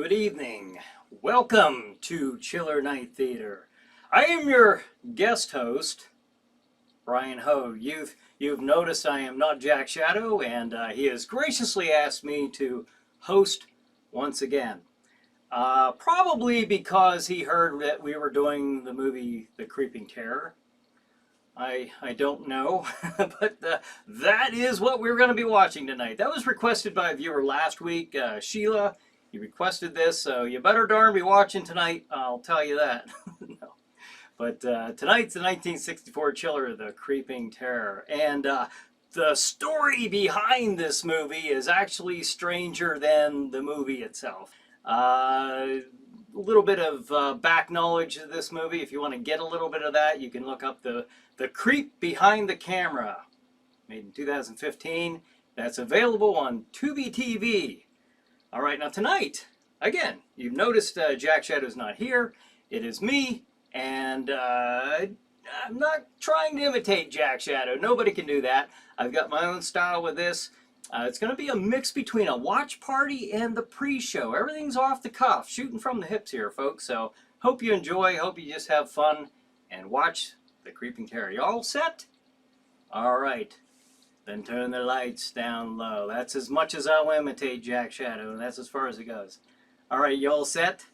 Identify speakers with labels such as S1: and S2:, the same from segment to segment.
S1: Good evening. Welcome to Chiller Night Theater. I am your guest host, Brian Ho. You've noticed I am not Jack Shadow, and he has graciously asked me to host once again. Probably because he heard that we were doing the movie The Creeping Terror. I don't know, but that is what we're going to be watching tonight. That was requested by a viewer last week, Sheila. You requested this, so you better darn be watching tonight, I'll tell you that. No. But tonight's the 1964 chiller, The Creeping Terror. And the story behind this movie is actually stranger than the movie itself. A little bit of back knowledge of this movie. If you want to get a little bit of that, you can look up the Creep Behind the Camera, made in 2015. That's available on Tubi TV. All right, now tonight, again, you've noticed Jack Shadow's not here. It is me, and I'm not trying to imitate Jack Shadow. Nobody can do that. I've got my own style with this. It's going to be a mix between a watch party and the pre-show. Everything's off the cuff, shooting from the hips here, folks. So hope you enjoy, hope you just have fun, and watch The Creeping Terror. You all set? All right. Then turn the lights down low. That's as much as I'll imitate Jack Shadow. That's as far as it goes. All right, you all set?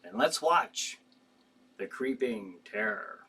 S1: Then let's watch The Creeping Terror.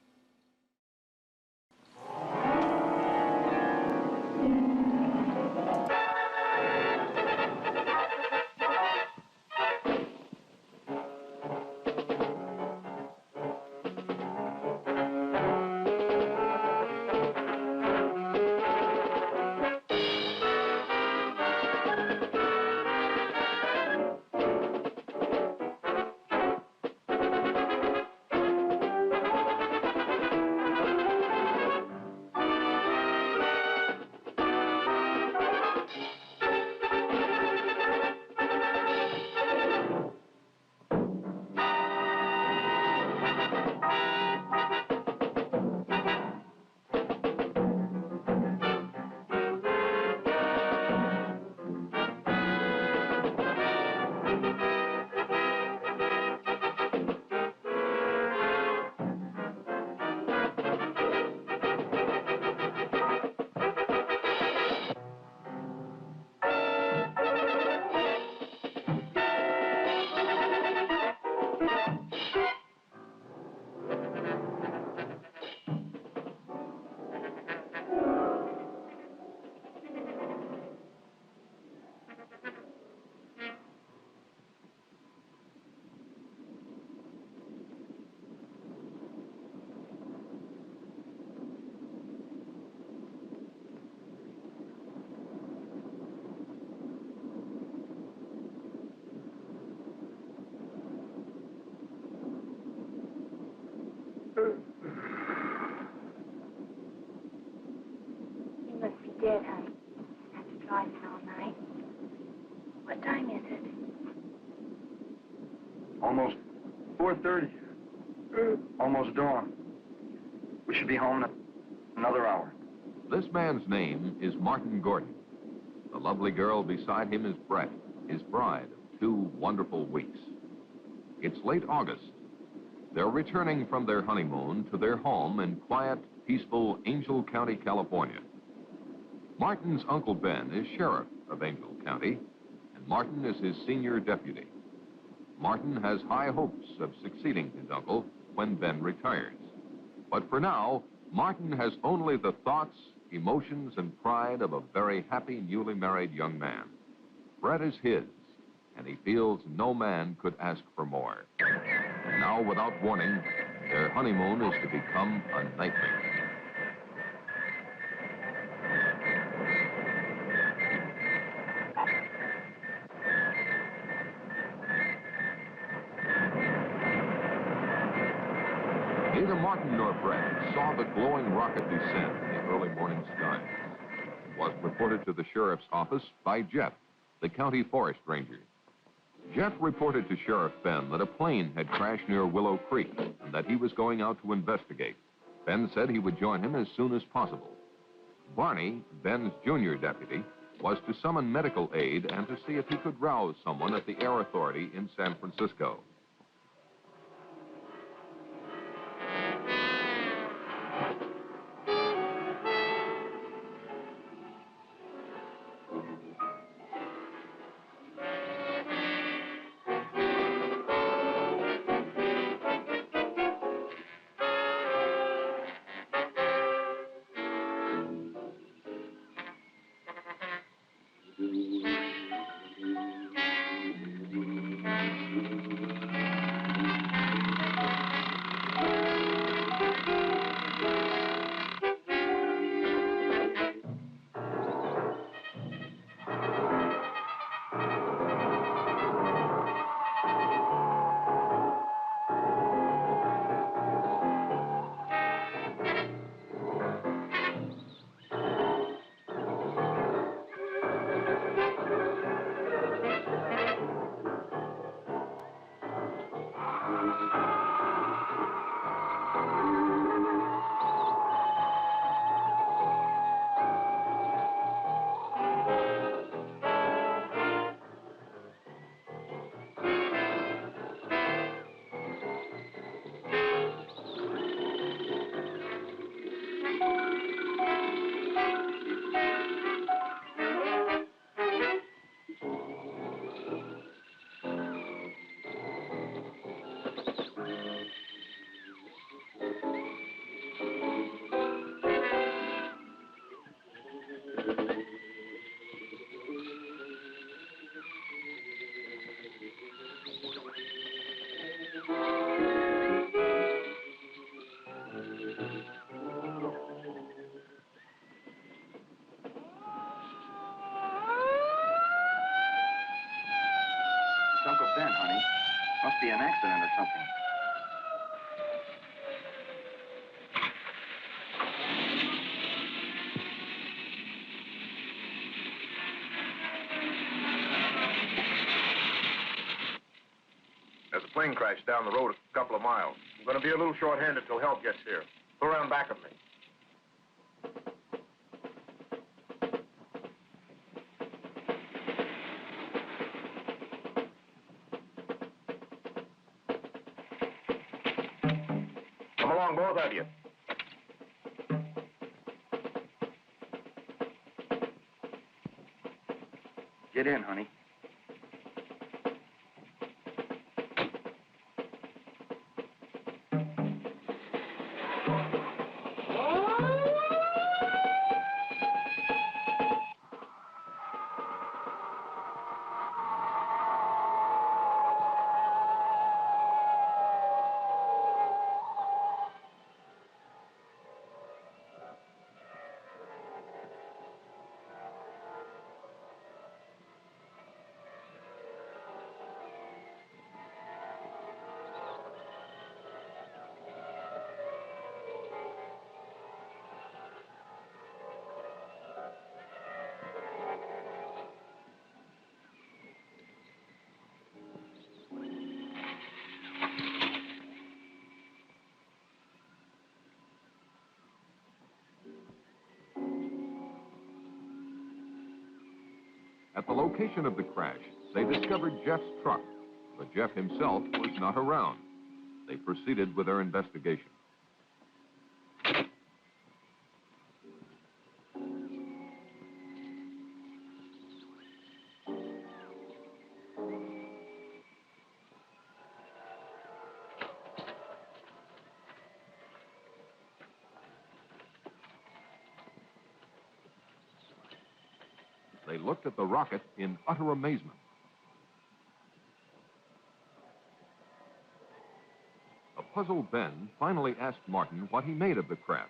S2: You must be dead, honey. After driving all night. What time is it?
S3: Almost 4:30. Almost dawn. We should be home in another hour.
S4: This man's name is Martin Gordon. The lovely girl beside him is Brett, his bride of 2 wonderful weeks. It's late August. They're returning from their honeymoon to their home in quiet, peaceful Angel County, California. Martin's Uncle Ben is sheriff of Angel County, and Martin is his senior deputy. Martin has high hopes of succeeding his uncle when Ben retires. But for now, Martin has only the thoughts, emotions, and pride of a very happy, newly married young man. Brett is his, and he feels no man could ask for more. And now, without warning, their honeymoon is to become a nightmare. Neither Martin nor Brett saw the glowing rocket descend in the early morning sky. It was reported to the sheriff's office by Jeff, the county forest ranger. Jeff reported to Sheriff Ben that a plane had crashed near Willow Creek and that he was going out to investigate. Ben said he would join him as soon as possible. Barney, Ben's junior deputy, was to summon medical aid and to see if he could rouse someone at the Air Authority in San Francisco.
S3: It's Uncle Ben, honey. Must be an accident or something.
S5: There's a plane crash down the road a couple of miles. I'm going to be a little short-handed till help gets here. Go around back of me. Come along, both of you.
S3: Get in, honey.
S4: At the location of the crash, they discovered Jeff's truck, but Jeff himself was not around. They proceeded with their investigation. They looked at the rocket in utter amazement. A puzzled Ben finally asked Martin what he made of the craft.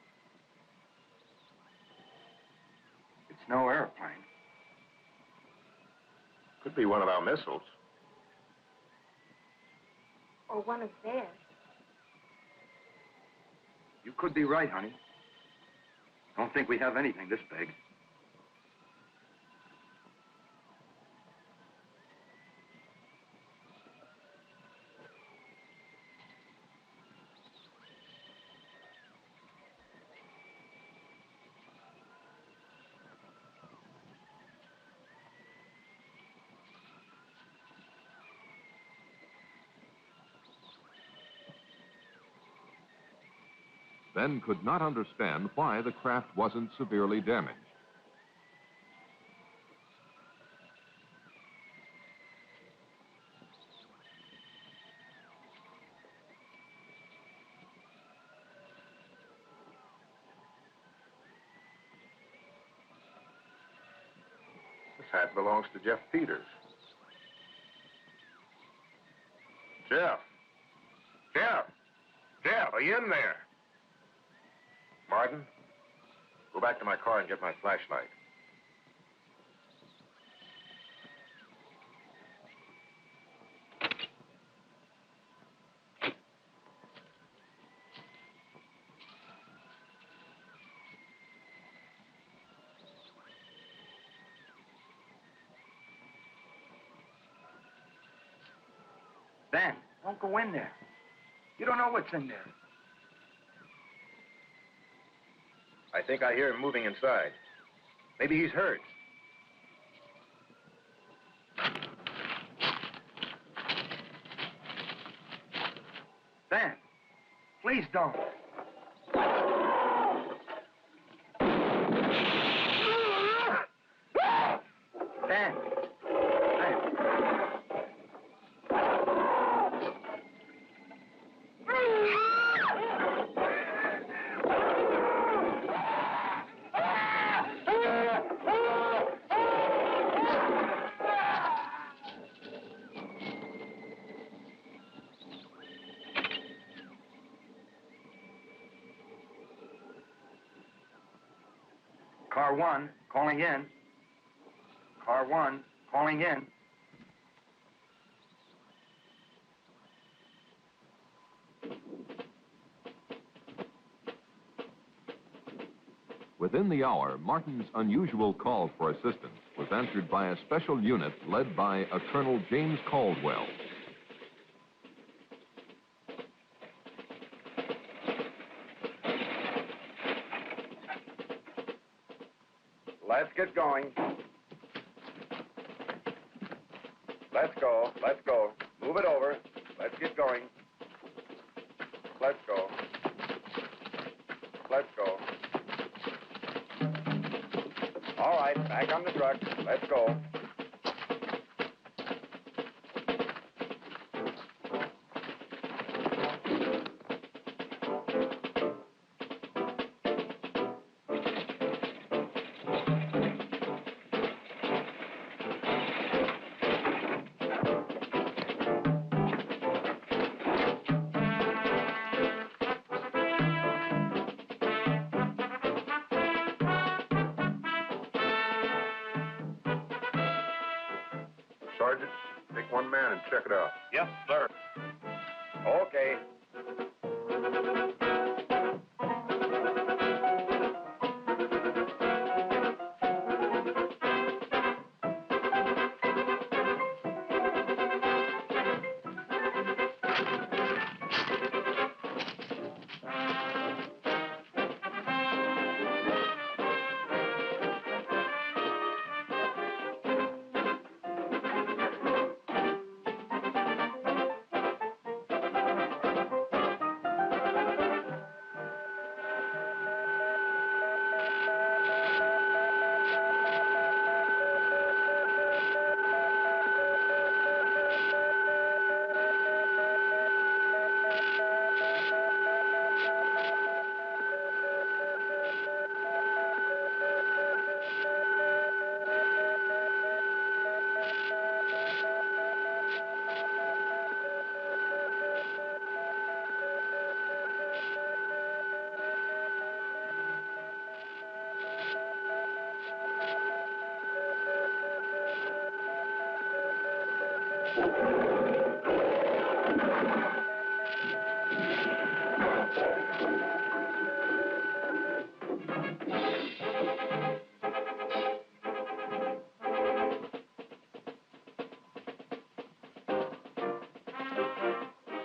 S3: It's no airplane.
S5: Could be one of our missiles.
S2: Or one of theirs.
S3: You could be right, honey. Don't think we have anything this big.
S4: then could not understand why the craft wasn't severely damaged.
S5: This hat belongs to Jeff Peters. Jeff! Jeff! Jeff, are you in there? Martin, go back to my car and get my flashlight.
S3: Dan, don't go in there. You don't know what's in there.
S5: I think I hear him moving inside. Maybe he's hurt.
S3: Dan, please don't. Dan. Dan. Car 1, calling in. Car 1, calling in.
S4: Within the hour, Martin's unusual call for assistance was answered by a special unit led by a Colonel James Caldwell.
S5: Let's get going. Let's go. Let's go. Move it over. Let's get going. Let's go. Let's go. All right, back on the truck. Let's go. Sergeant, take one man and check it out.
S3: Yes, sir.
S5: Okay.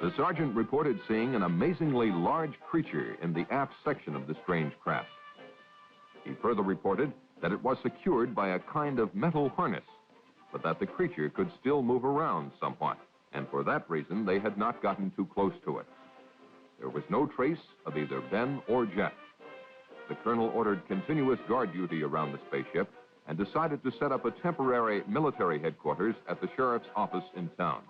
S4: The sergeant reported seeing an amazingly large creature in the aft section of the strange craft. He further reported that it was secured by a kind of metal harness, but that the creature could still move around somewhat, and for that reason they had not gotten too close to it. There was no trace of either Ben or Jeff. The colonel ordered continuous guard duty around the spaceship and decided to set up a temporary military headquarters at the sheriff's office in town.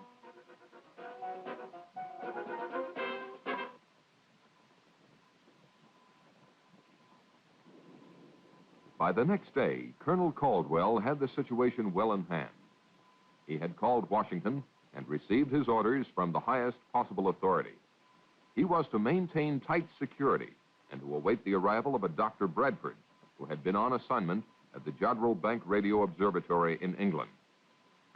S4: By the next day, Colonel Caldwell had the situation well in hand. He had called Washington and received his orders from the highest possible authority. He was to maintain tight security and to await the arrival of a Dr. Bradford, who had been on assignment at the Jodrell Bank Radio Observatory in England.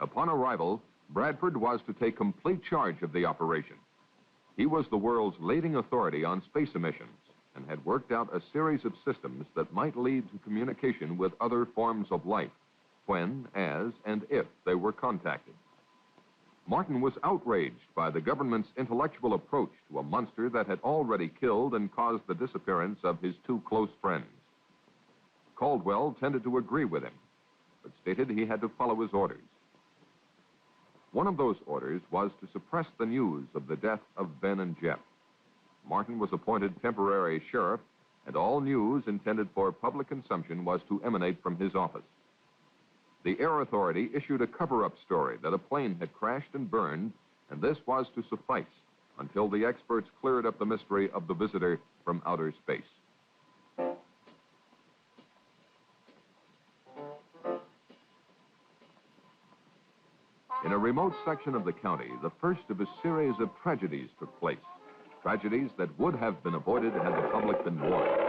S4: Upon arrival, Bradford was to take complete charge of the operation. He was the world's leading authority on space emissions and had worked out a series of systems that might lead to communication with other forms of life when, as, and if they were contacted. Martin was outraged by the government's intellectual approach to a monster that had already killed and caused the disappearance of his two close friends. Caldwell tended to agree with him, but stated he had to follow his orders. One of those orders was to suppress the news of the death of Ben and Jeff. Martin was appointed temporary sheriff, and all news intended for public consumption was to emanate from his office. The Air Authority issued a cover-up story that a plane had crashed and burned, and this was to suffice until the experts cleared up the mystery of the visitor from outer space. In a remote section of the county, the first of a series of tragedies took place. Tragedies that would have been avoided had the public been warned.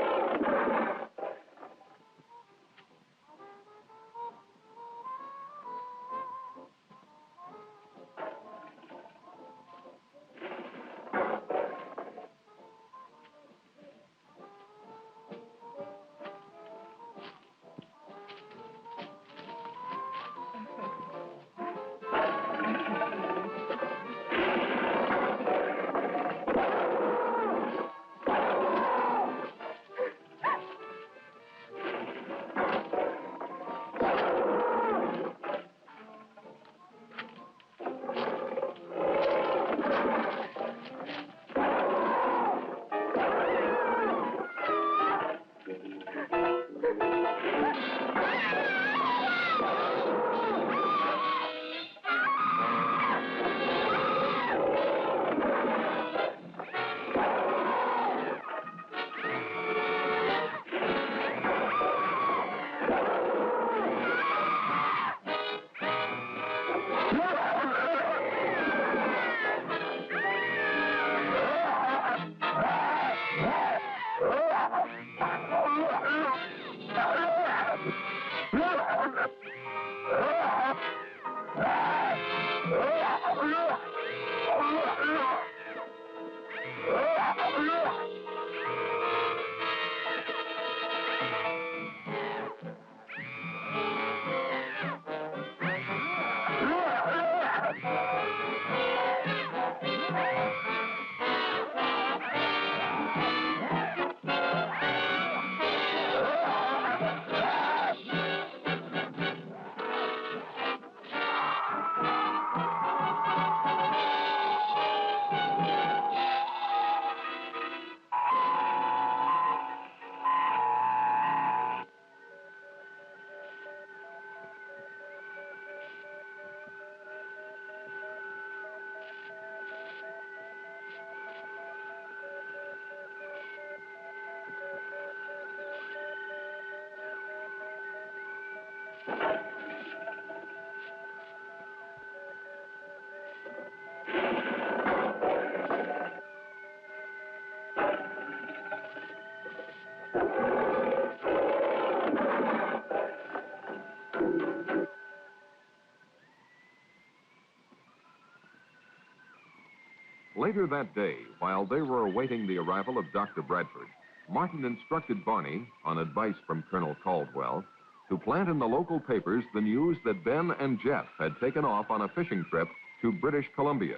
S4: Later that day, while they were awaiting the arrival of Dr. Bradford, Martin instructed Barney, on advice from Colonel Caldwell, to plant in the local papers the news that Ben and Jeff had taken off on a fishing trip to British Columbia.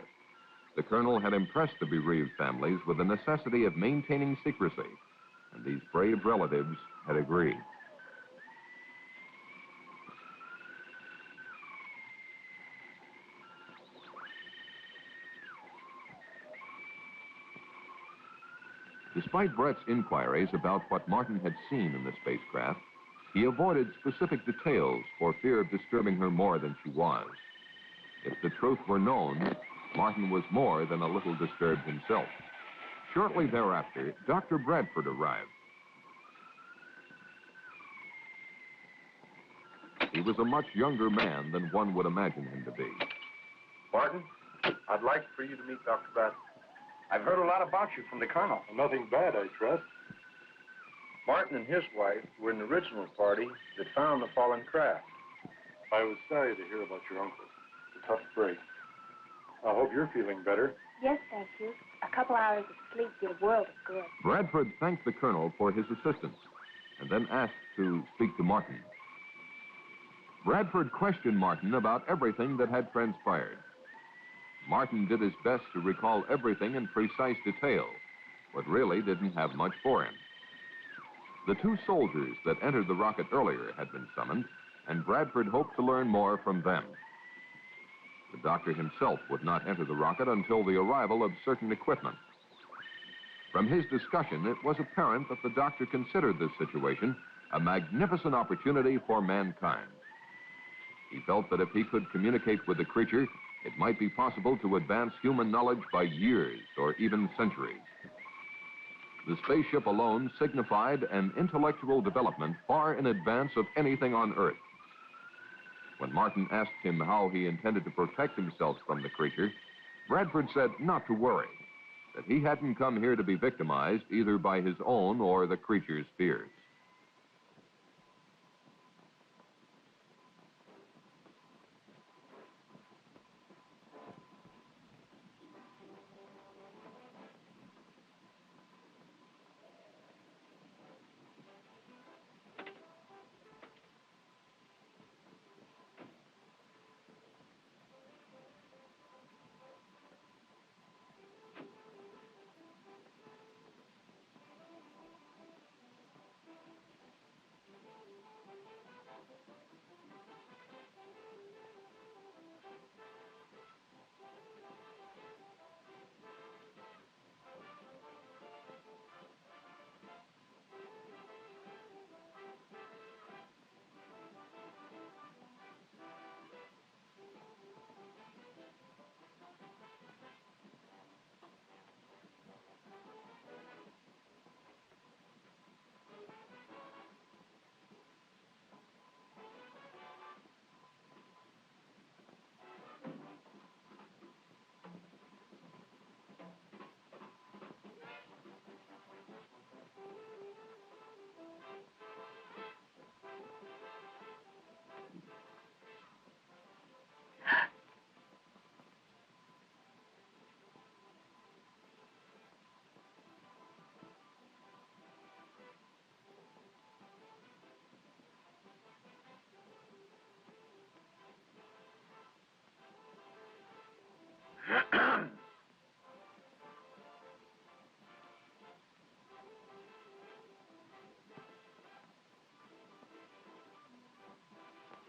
S4: The colonel had impressed the bereaved families with the necessity of maintaining secrecy, and these brave relatives had agreed. Despite Brett's inquiries about what Martin had seen in the spacecraft, he avoided specific details for fear of disturbing her more than she was. If the truth were known, Martin was more than a little disturbed himself. Shortly thereafter, Dr. Bradford arrived. He was a much younger man than one would imagine him to be.
S5: Martin, I'd like for you to meet Dr. Bradford.
S3: I've heard a lot about you from the colonel.
S6: Nothing bad, I trust.
S5: Martin and his wife were in the original party that found the fallen craft.
S6: I was sorry to hear about your uncle. It's a tough break. I hope you're feeling better.
S2: Yes, thank you. A couple hours of sleep did a world of good.
S4: Bradford thanked the colonel for his assistance and then asked to speak to Martin. Bradford questioned Martin about everything that had transpired. Martin did his best to recall everything in precise detail, but really didn't have much for him. The two soldiers that entered the rocket earlier had been summoned, and Bradford hoped to learn more from them. The doctor himself would not enter the rocket until the arrival of certain equipment. From his discussion, it was apparent that the doctor considered this situation a magnificent opportunity for mankind. He felt that if he could communicate with the creature, it might be possible to advance human knowledge by years or even centuries. The spaceship alone signified an intellectual development far in advance of anything on Earth. When Martin asked him how he intended to protect himself from the creature, Bradford said not to worry, that he hadn't come here to be victimized either by his own or the creature's fears.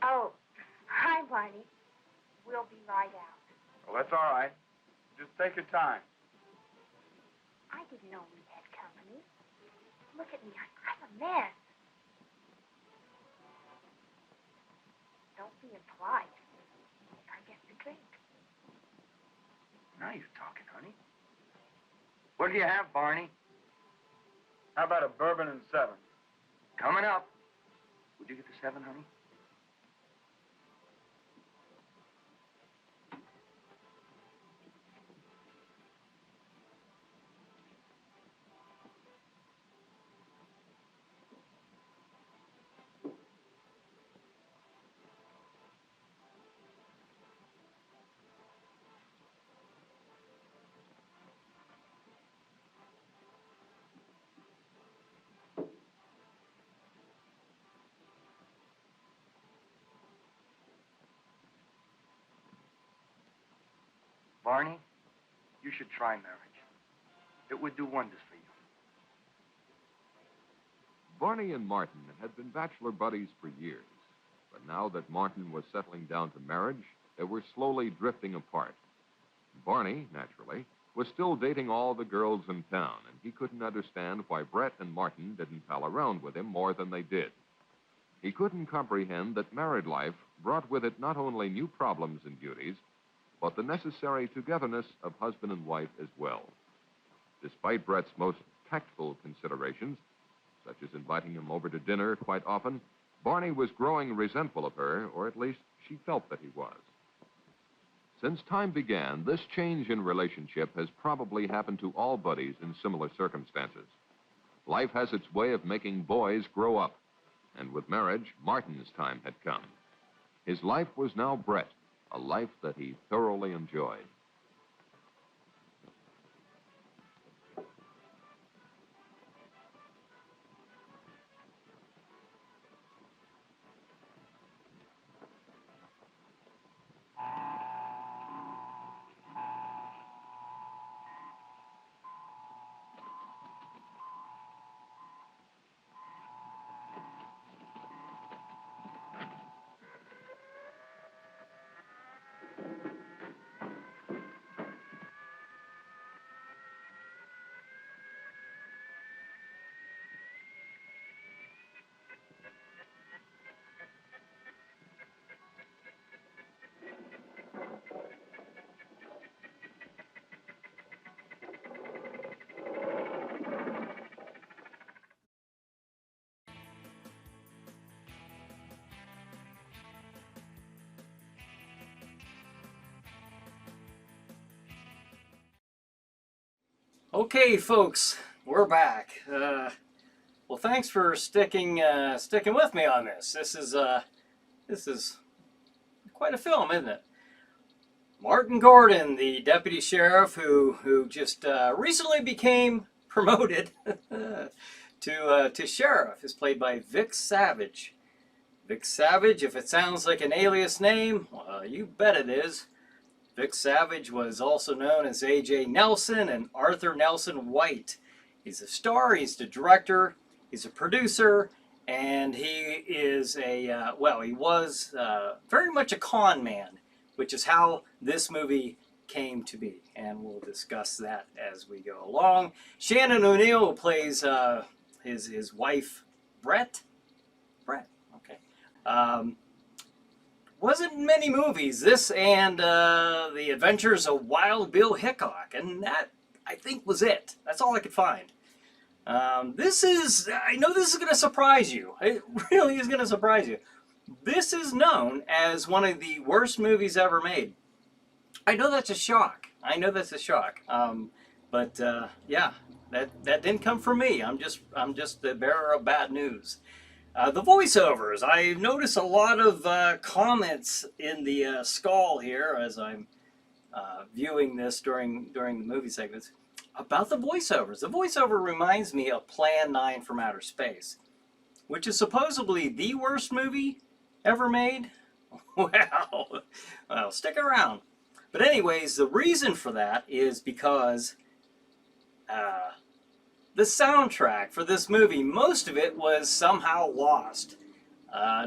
S2: Oh, hi, Barney. We'll be right out.
S3: Well, that's all right. Just take your time.
S2: I didn't know we had company. Look at me. I'm a mess. Don't be impolite. I get the drink.
S3: Now you're talking, honey. What do you have, Barney? How about a bourbon and 7? Coming up. Would you get the 7, honey? Barney, you should try marriage. It would do wonders for you.
S4: Barney and Martin had been bachelor buddies for years, but now that Martin was settling down to marriage, they were slowly drifting apart. Barney, naturally, was still dating all the girls in town, and he couldn't understand why Brett and Martin didn't pal around with him more than they did. He couldn't comprehend that married life brought with it not only new problems and duties, but the necessary togetherness of husband and wife as well. Despite Brett's most tactful considerations, such as inviting him over to dinner quite often, Barney was growing resentful of her, or at least she felt that he was. Since time began, this change in relationship has probably happened to all buddies in similar circumstances. Life has its way of making boys grow up, and with marriage, Martin's time had come. His life was now Brett, a life that he thoroughly enjoyed.
S1: Okay, folks, we're back. Well, thanks for sticking with me on this. This is quite a film, isn't it? Martin Gordon, the deputy sheriff who just recently became promoted to sheriff, is played by Vic Savage. Vic Savage, if it sounds like an alias name, you bet it is. Vic Savage was also known as A.J. Nelson and Arthur Nelson White. He's a star, he's the director, he's a producer, and he is he was very much a con man, which is how this movie came to be. And we'll discuss that as we go along. Shannon O'Neill, who plays his wife, Brett, okay. Wasn't many movies. This and The Adventures of Wild Bill Hickok, and that, I think, was it. That's all I could find. I know this is going to surprise you. It really is going to surprise you. This is known as one of the worst movies ever made. I know that's a shock. But yeah, that didn't come from me. I'm just the bearer of bad news. The voiceovers. I notice a lot of comments in the skull here as I'm viewing this during the movie segments about the voiceovers. The voiceover reminds me of Plan 9 from Outer Space, which is supposedly the worst movie ever made. Well, stick around. But anyways, the reason for that is because the soundtrack for this movie, most of it was somehow lost.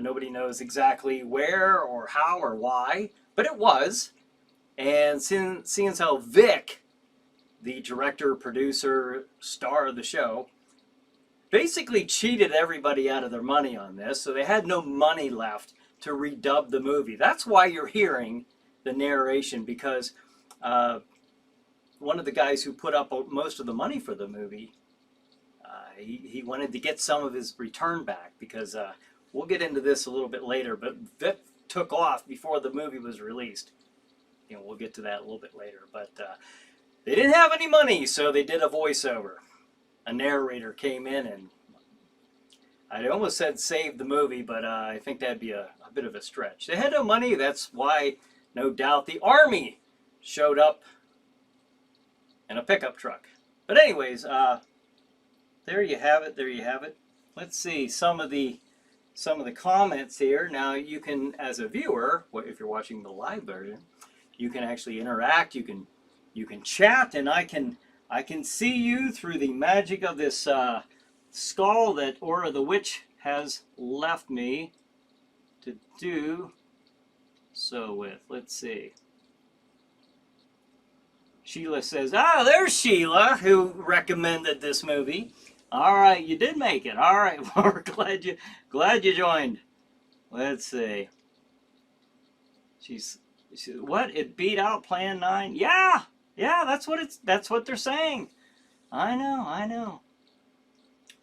S1: Nobody knows exactly where or how or why, but it was. And seeing as how Vic, the director, producer, star of the show, basically cheated everybody out of their money on this, so they had no money left to redub the movie. That's why you're hearing the narration, because one of the guys who put up most of the money for the movie, he wanted to get some of his return back, because we'll get into this a little bit later, but Vic took off before the movie was released. You know, we'll get to that a little bit later, but they didn't have any money, so they did a voiceover. A narrator came in and I almost said save the movie, but I think that'd be a bit of a stretch. They had no money. That's why, no doubt, the Army showed up in a pickup truck. But anyways, there you have it. Let's see some of the comments here. Now you can, as a viewer, if you're watching the live version, you can actually interact. You can chat, and I can see you through the magic of this skull that Aura the Witch has left me to do so with. Let's see. Sheila says, "Ah, there's Sheila, who recommended this movie. All right, you did make it. All right, well, we're glad you joined. Let's see. She's what? It beat out Plan 9? Yeah, that's what they're saying. I know.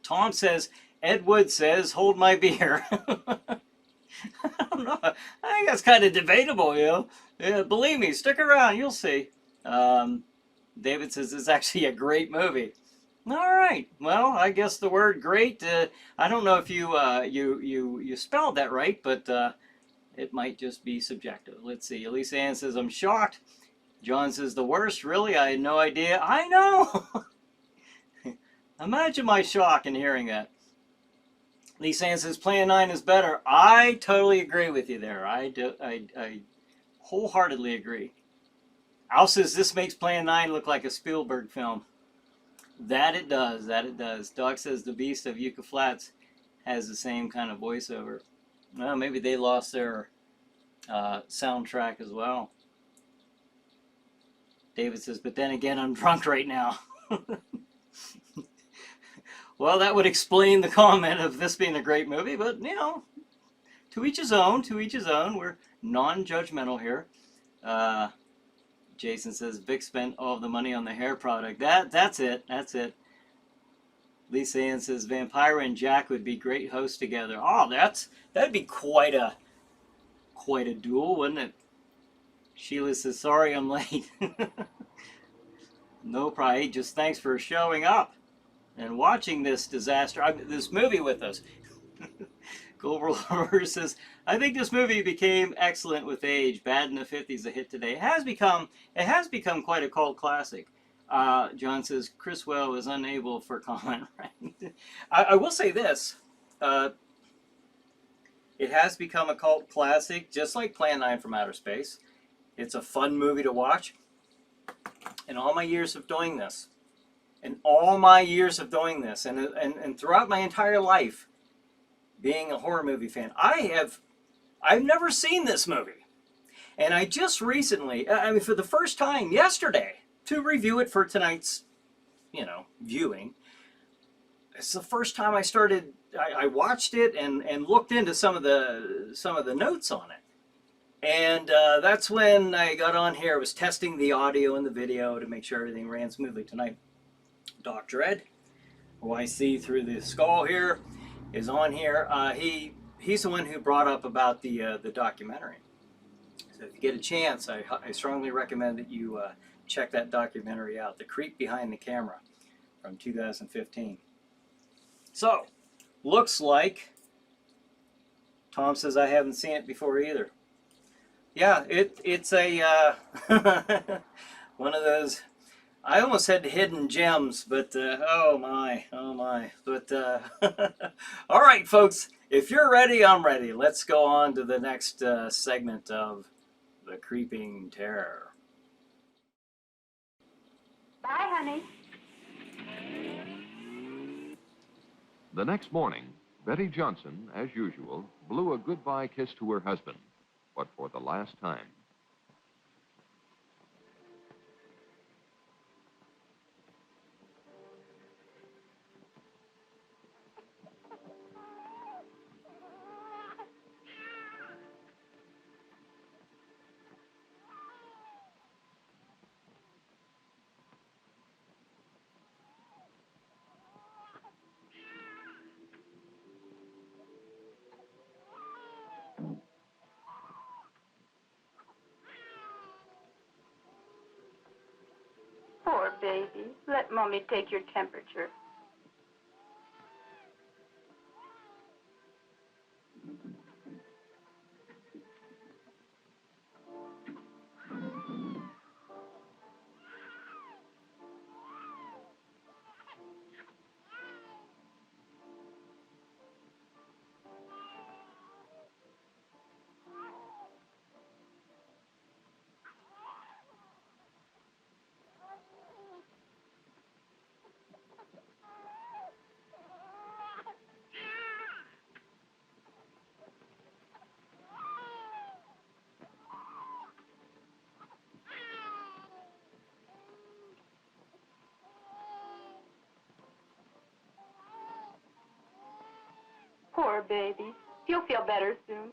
S1: Tom says, Ed Wood says, hold my beer. I don't know. I think that's kind of debatable, you know. Yeah, believe me, stick around, you'll see. David says it's actually a great movie. All right. Well, I guess the word "great." I don't know if you spelled that right, but it might just be subjective. Let's see. Elise Ann says I'm shocked. John says the worst. Really, I had no idea. I know. Imagine my shock in hearing that. Elise Ann says Plan 9 is better. I totally agree with you there. I wholeheartedly agree. Al says this makes Plan 9 look like a Spielberg film. That it does. Doc says the Beast of Yucca Flats has the same kind of voiceover. Well, maybe they lost their soundtrack as well. David says, but then again, I'm drunk right now. Well, that would explain the comment of this being a great movie, but, you know, to each his own, We're non-judgmental here. Jason says, Vic spent all of the money on the hair product. That's it. Lisa Ann says, Vampira and Jack would be great hosts together. Oh, that'd be quite a duel, wouldn't it? Sheila says, sorry I'm late. No problem. Hey, just thanks for showing up and watching this this movie with us. Goldberg says, I think this movie became excellent with age. Bad in the 50s, a hit today. It has become quite a cult classic. John says, Criswell was unable for comment. Right? I will say this. It has become a cult classic, just like Plan 9 from Outer Space. It's a fun movie to watch. In all my years of doing this, and throughout my entire life, being a horror movie fan, I've never seen this movie. And I just recently, for the first time yesterday, to review it for tonight's, viewing. It's the first time I watched it and looked into some of the notes on it. And that's when I got on here. I was testing the audio and the video to make sure everything ran smoothly tonight. Dr. Ed, who I see through the skull here, is on here. He's the one who brought up about the documentary. So if you get a chance, I strongly recommend that you check that documentary out, The Creep Behind the Camera, from 2015. So, looks like Tom says I haven't seen it before either. Yeah, it's a one of those. I almost said hidden gems, but oh my. But all right, folks, if you're ready, I'm ready. Let's go on to the next segment of The Creeping Terror.
S2: Bye, honey.
S4: The next morning, Betty Johnson, as usual, blew a goodbye kiss to her husband, but for the last time.
S2: Poor baby. Let Mommy take your temperature.
S7: Poor baby. He'll feel better soon.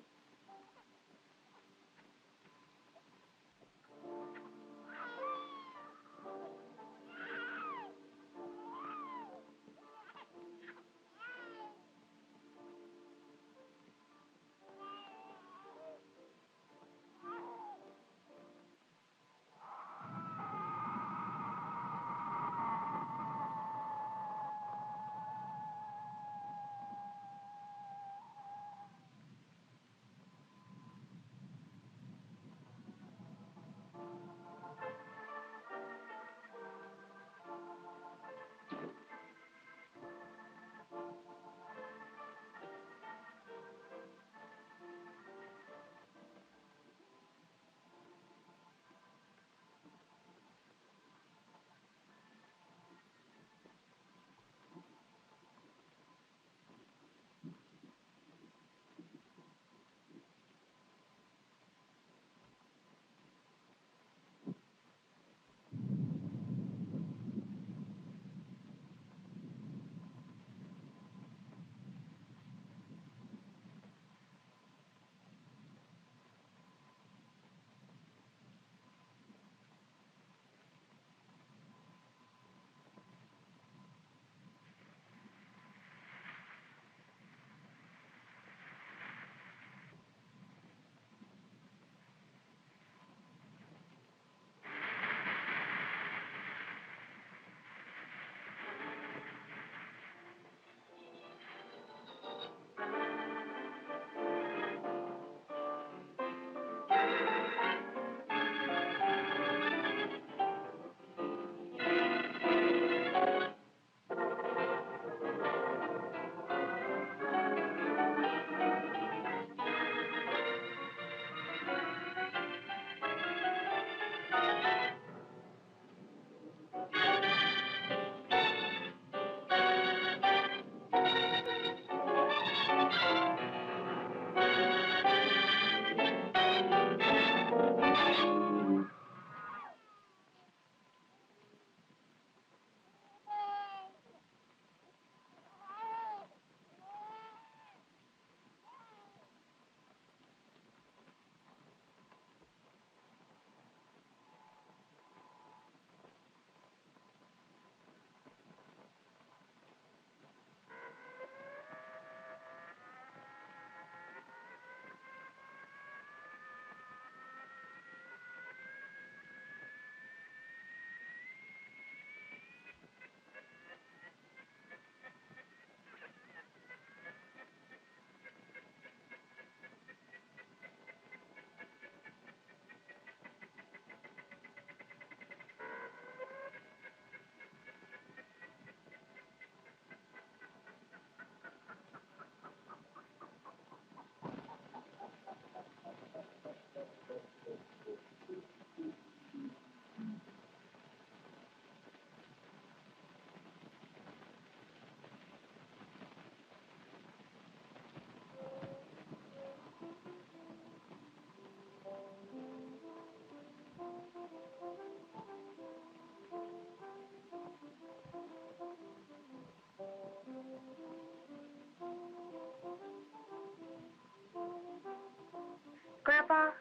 S2: Grandpa,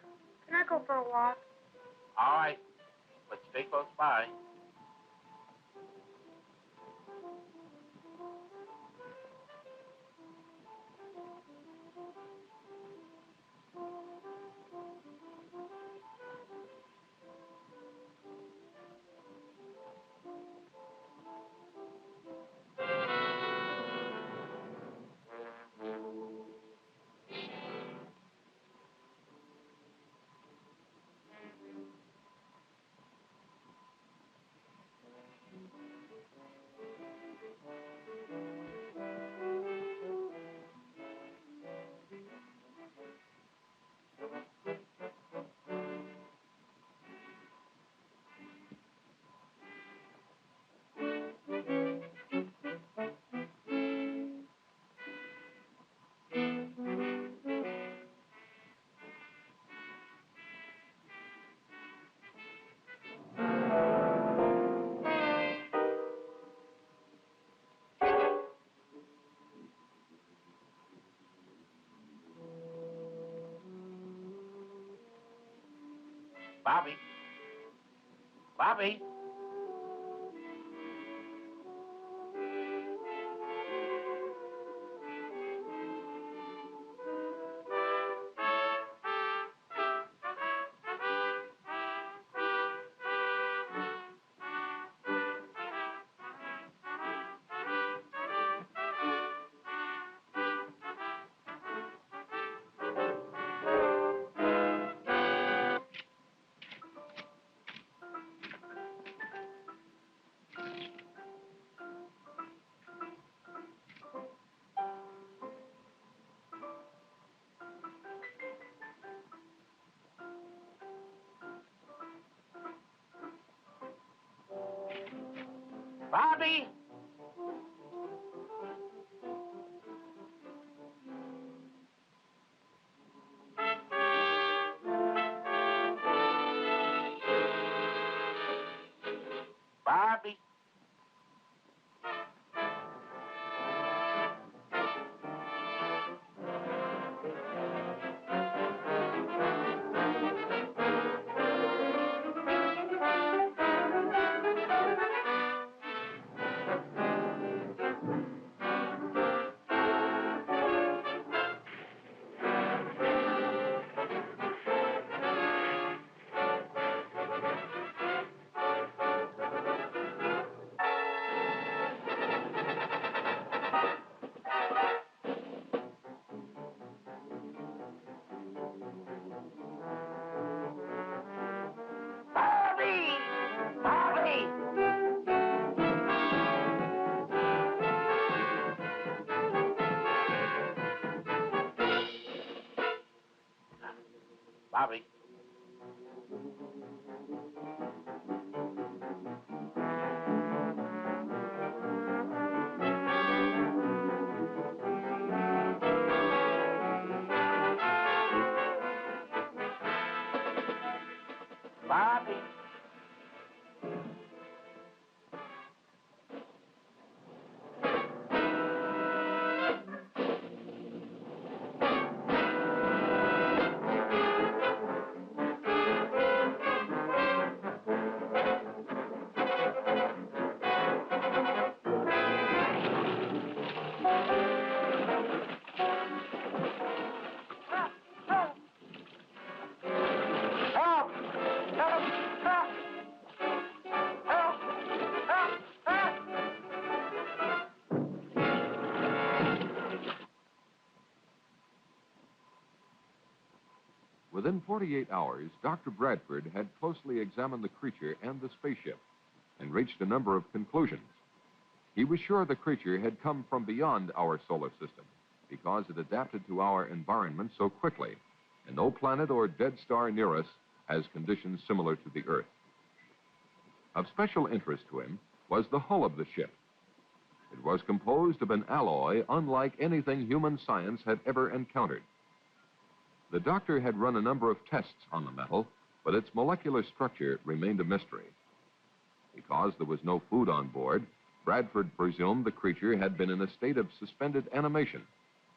S2: can I go for a walk?
S5: All right, but stay close by.
S3: Bobby? Bobby? Bobby? Bobby? Bobby! Bobby! Bobby? Bobby? Help! Help! Help! Help! Help! Help!
S4: Within 48 hours, Dr. Bradford had closely examined the creature and the spaceship and reached a number of conclusions. He was sure the creature had come from beyond our solar system because it adapted to our environment so quickly, and no planet or dead star near us has conditions similar to the Earth. Of special interest to him was the hull of the ship. It was composed of an alloy unlike anything human science had ever encountered. The doctor had run a number of tests on the metal, but its molecular structure remained a mystery. Because there was no food on board, Bradford presumed the creature had been in a state of suspended animation,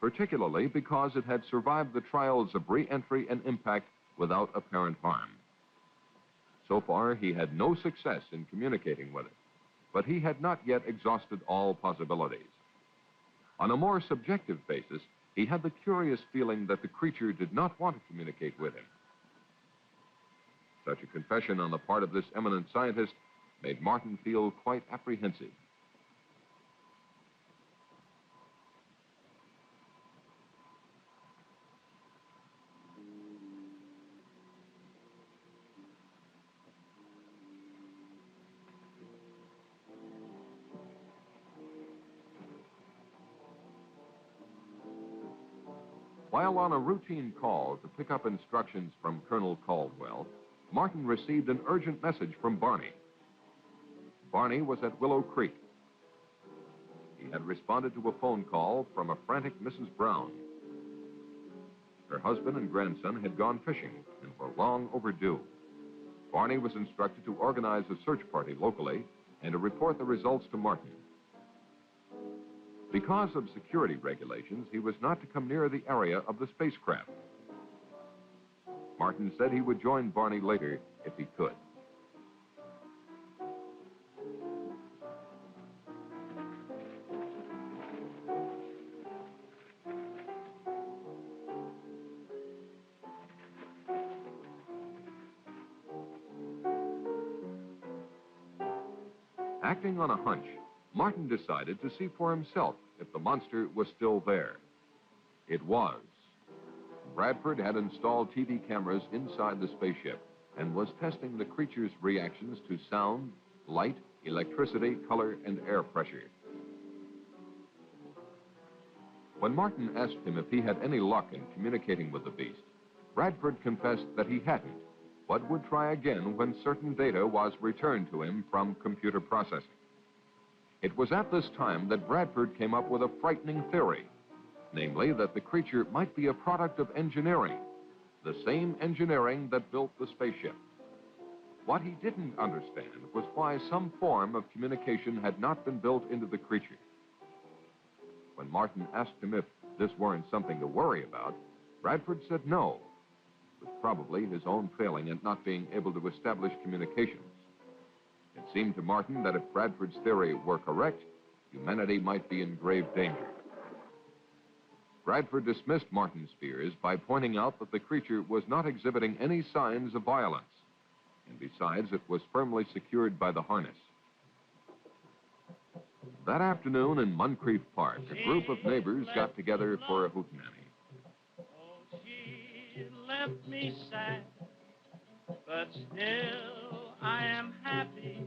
S4: particularly because it had survived the trials of re-entry and impact without apparent harm. So far, he had no success in communicating with it, but he had not yet exhausted all possibilities. On a more subjective basis, he had the curious feeling that the creature did not want to communicate with him. Such a confession on the part of this eminent scientist made Martin feel quite apprehensive. While on a routine call to pick up instructions from Colonel Caldwell, Martin received an urgent message from Barney. Barney was at Willow Creek. He had responded to a phone call from a frantic Mrs. Brown. Her husband and grandson had gone fishing and were long overdue. Barney was instructed to organize a search party locally and to report the results to Martin. Because of security regulations, he was not to come near the area of the spacecraft. Martin said he would join Barney later if he could. Acting on a hunch, Martin decided to see for himself if the monster was still there. It was. Bradford had installed TV cameras inside the spaceship and was testing the creature's reactions to sound, light, electricity, color, and air pressure. When Martin asked him if he had any luck in communicating with the beast, Bradford confessed that he hadn't, but would try again when certain data was returned to him from computer processing. It was at this time that Bradford came up with a frightening theory, namely that the creature might be a product of engineering, the same engineering that built the spaceship. What he didn't understand was why some form of communication had not been built into the creature. When Martin asked him if this weren't something to worry about, Bradford said no. It was probably his own failing at not being able to establish communications. It seemed to Martin that if Bradford's theory were correct, humanity might be in grave danger. Bradford dismissed Martin's fears by pointing out that the creature was not exhibiting any signs of violence, and besides, it was firmly secured by the harness. That afternoon in Moncrief Park, a group of neighbors got together for a hootenanny.
S8: Oh, she left me sad, but still I am happy.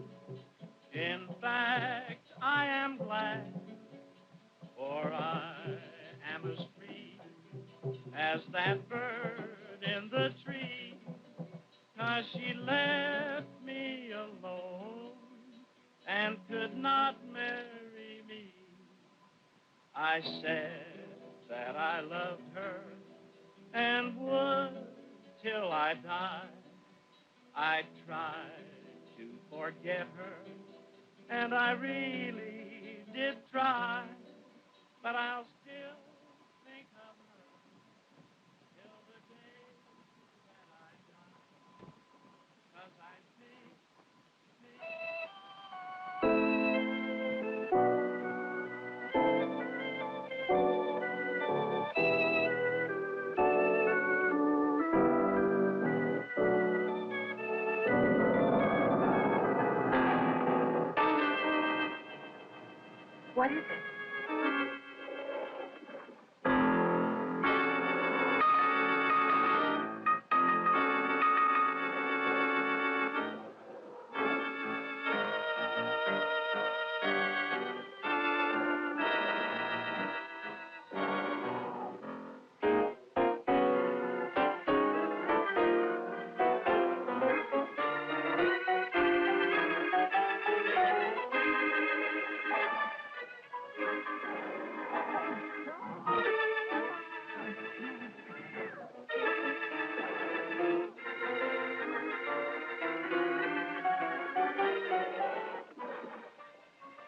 S8: In fact, I am glad, for I am as free as that bird in the tree, 'cause she left me alone and could not marry me. I said that I loved her and would till I died. I tried to forget her, and I really did try, but I'll still think of her till the day that I die, 'cause I think
S2: What is it?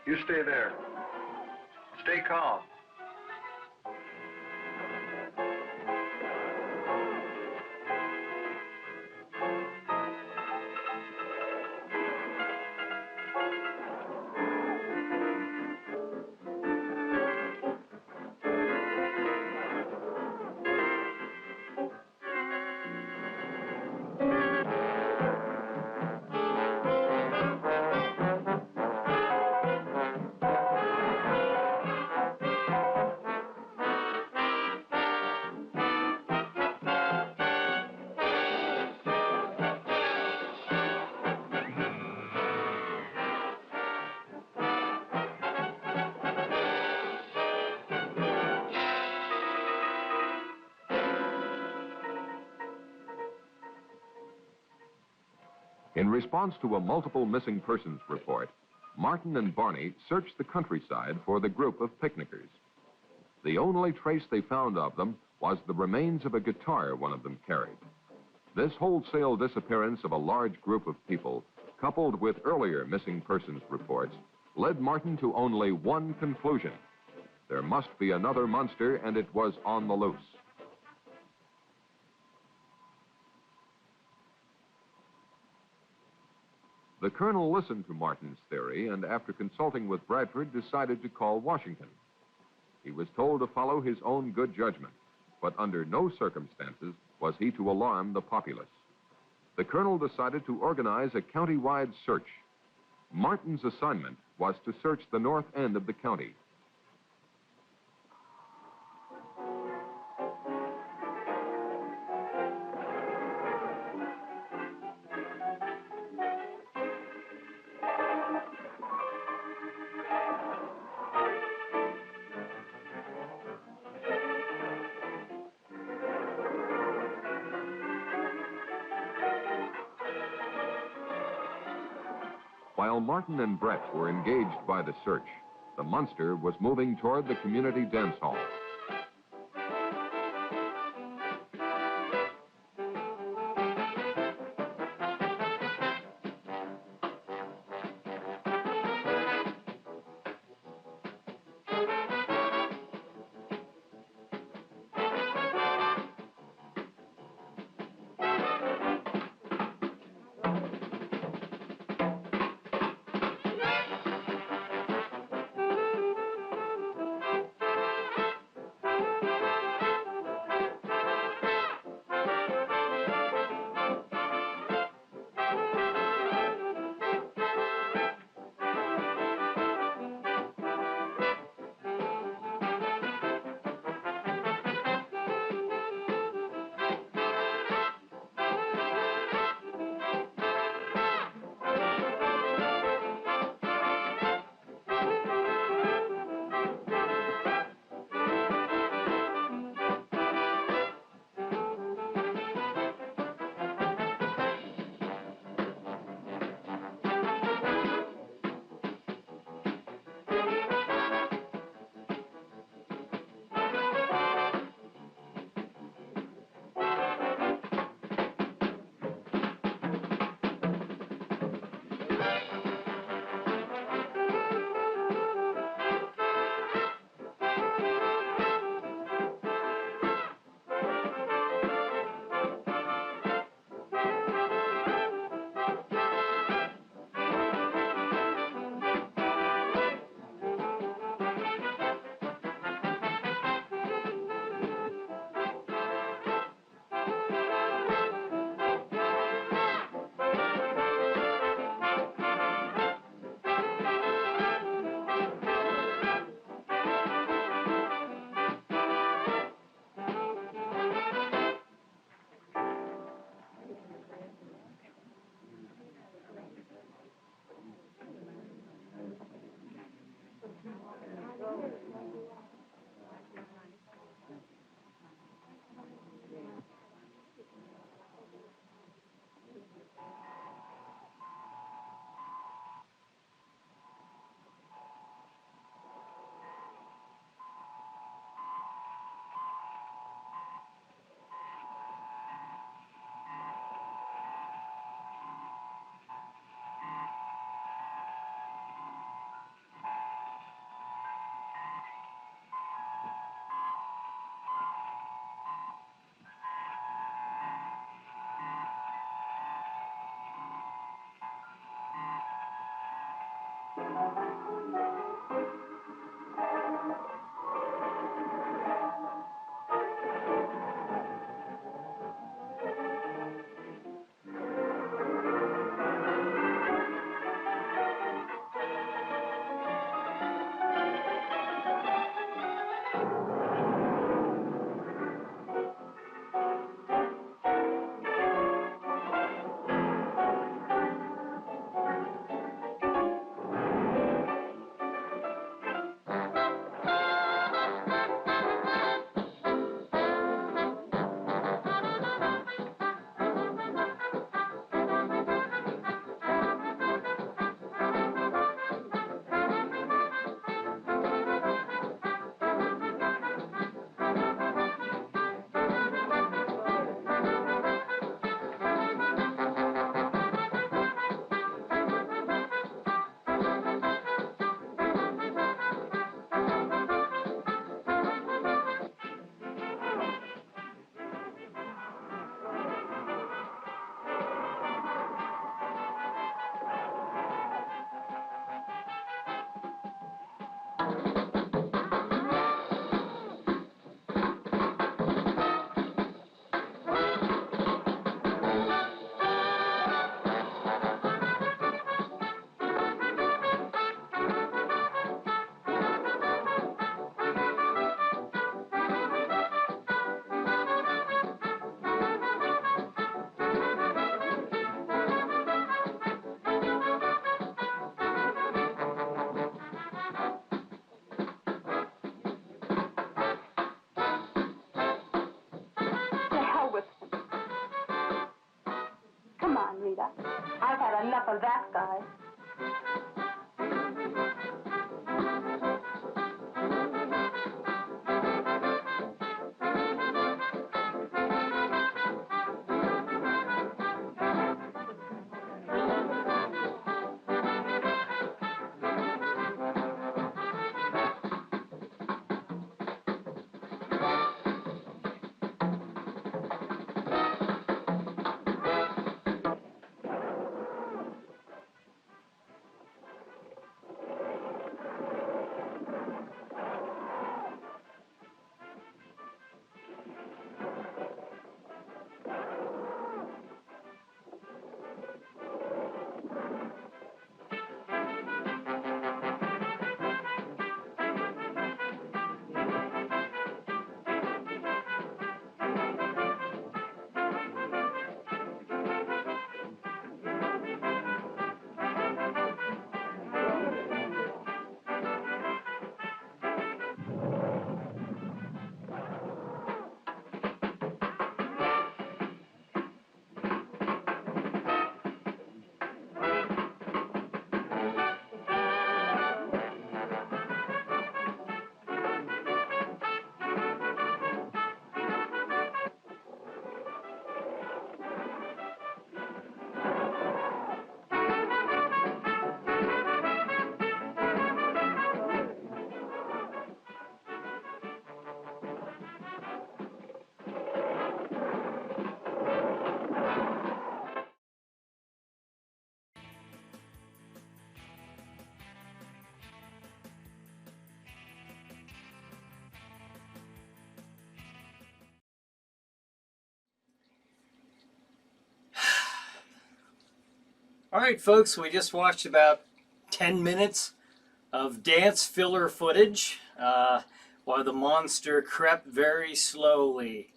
S3: You stay there. Stay calm.
S4: In response to a multiple missing persons report, Martin and Barney searched the countryside for the group of picnickers. The only trace they found of them was the remains of a guitar one of them carried. This wholesale disappearance of a large group of people, coupled with earlier missing persons reports, led Martin to only one conclusion. There must be another monster, and it was on the loose. The colonel listened to Martin's theory and, after consulting with Bradford, decided to call Washington. He was told to follow his own good judgment, but under no circumstances was he to alarm the populace. The colonel decided to organize a county-wide search. Martin's assignment was to search the north end of the county. While Martin and Brett were engaged by the search, the Munster was moving toward the community dance hall.
S7: I've had enough of that guy.
S1: All right, folks, we just watched about 10 minutes of dance filler footage while the monster crept very slowly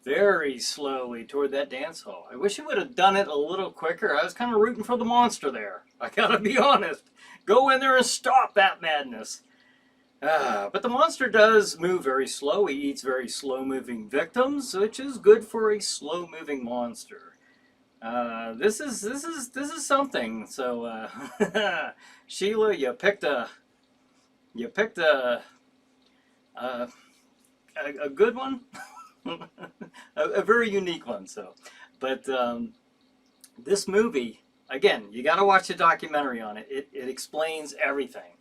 S1: toward that dance hall. I wish he would have done it a little quicker. I was kind of rooting for the monster there. I gotta be honest. Go in there and stop that madness. But the monster does move very slow. He eats very slow-moving victims, which is good for a slow-moving monster. This is something. So, Sheila, you picked a good one, a very unique one. So, but this movie, again, you got to watch the documentary on it. It explains everything.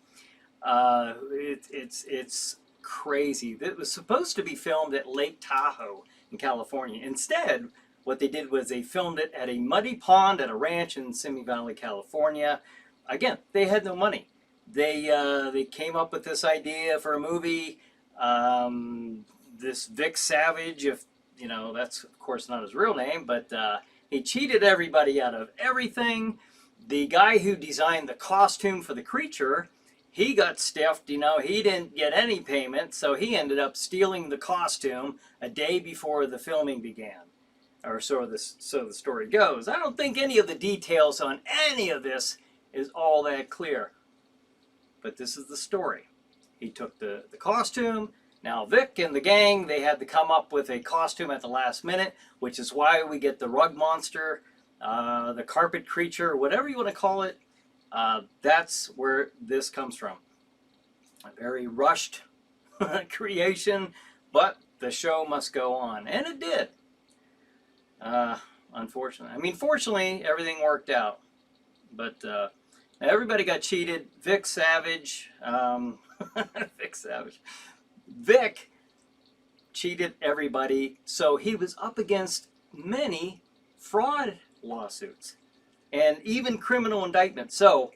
S1: It's crazy. It was supposed to be filmed at Lake Tahoe in California. Instead, what they did was they filmed it at a muddy pond at a ranch in Simi Valley, California. Again, they had no money. They came up with this idea for a movie. This Vic Savage, if you know, that's of course not his real name, but he cheated everybody out of everything. The guy who designed the costume for the creature, he got stiffed. You know, he didn't get any payment, so he ended up stealing the costume a day before the filming began. Or so the story goes. I don't think any of the details on any of this is all that clear. But this is the story. He took the costume. Now Vic and the gang, they had to come up with a costume at the last minute, which is why we get the rug monster, the carpet creature, whatever you want to call it. That's where this comes from. A very rushed creation, but the show must go on. And it did. Unfortunately. I mean, fortunately, everything worked out. But everybody got cheated. Vic Savage. Vic Savage. Vic cheated everybody. So he was up against many fraud lawsuits and even criminal indictments. So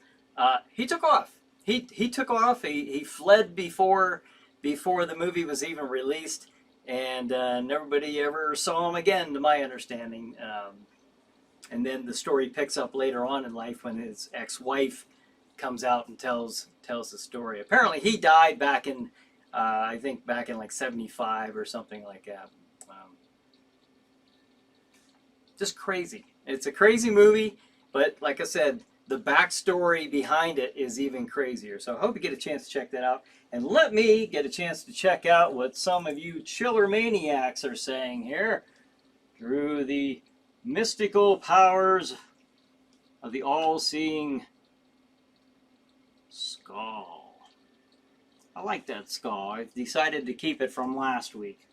S1: he took off. He took off. He fled before the movie was even released. And nobody ever saw him again, to my understanding. And then the story picks up later on in life when his ex-wife comes out and tells the story. Apparently, he died back in, I think, back in like '75 or something like that. Just crazy. It's a crazy movie, but like I said, the backstory behind it is even crazier. So I hope you get a chance to check that out. And let me get a chance to check out what some of you chiller maniacs are saying here through the mystical powers of the all-seeing skull. I like that skull. I've decided to keep it from last week.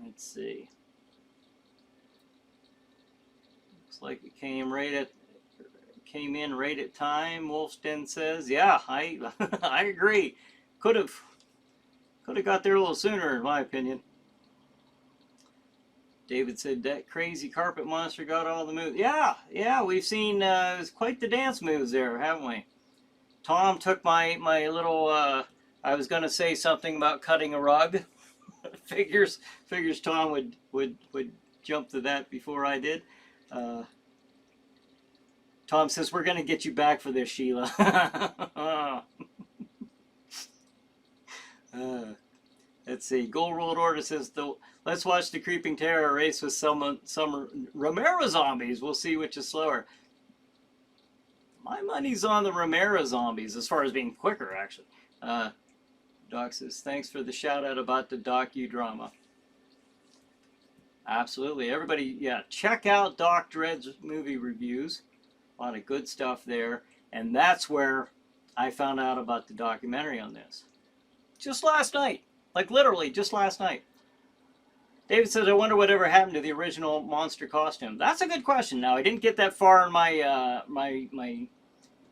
S1: Let's see. Looks like it came in right at time. Wolfsten says, "Yeah, I I agree. Could have got there a little sooner, in my opinion." David said that crazy carpet monster got all the moves. Yeah, we've seen quite the dance moves there, haven't we? Tom took my little. I was going to say something about cutting a rug. figures Tom would jump to that before I did. Tom says, "We're going to get you back for this, Sheila." Let's see. Gold World Order says, "Let's watch the Creeping Terror race with some Romero zombies. We'll see which is slower." My money's on the Romero zombies as far as being quicker, actually. Doc says, "Thanks for the shout out about the docudrama." Absolutely. Everybody, yeah, check out Doc Dredd's movie reviews. A lot of good stuff there. And that's where I found out about the documentary on this. Just last night. Like literally just last night. David says, "I wonder whatever happened to the original monster costume." That's a good question. Now, I didn't get that far in my my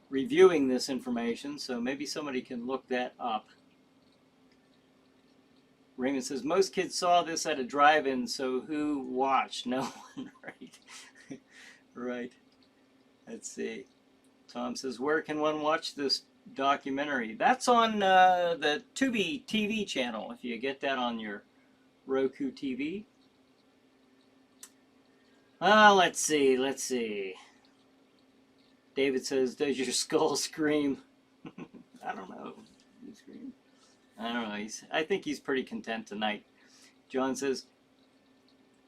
S1: reviewing this information, so maybe somebody can look that up. Raymond says, "Most kids saw this at a drive-in, so who watched?" No one, right? Right. Let's see. Tom says, "Where can one watch this documentary?" That's on the Tubi TV channel, if you get that on your Roku TV. Let's see. David says, "Does your skull scream?" I don't know. You scream? I don't know. I think he's pretty content tonight. John says,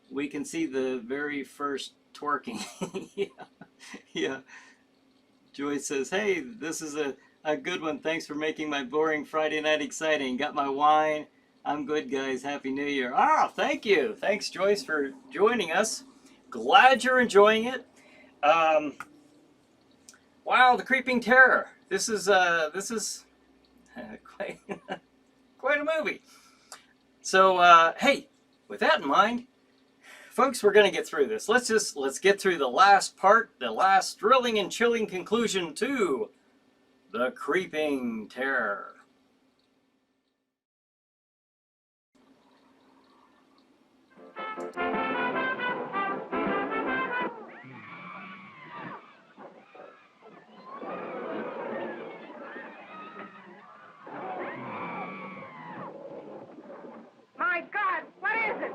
S1: "We can see the very first twerking." Yeah. Joyce says, "Hey, this is a good one. Thanks for making my boring Friday night exciting. Got my wine. I'm good, guys. Happy New Year." Thank you. Thanks, Joyce, for joining us. Glad you're enjoying it. Wow, the Creeping Terror. This is quite, quite a movie. So, hey, with that in mind, folks, we're going to get through this. Let's get through the last part, the last thrilling and chilling conclusion to The Creeping Terror.
S2: My God, what is it?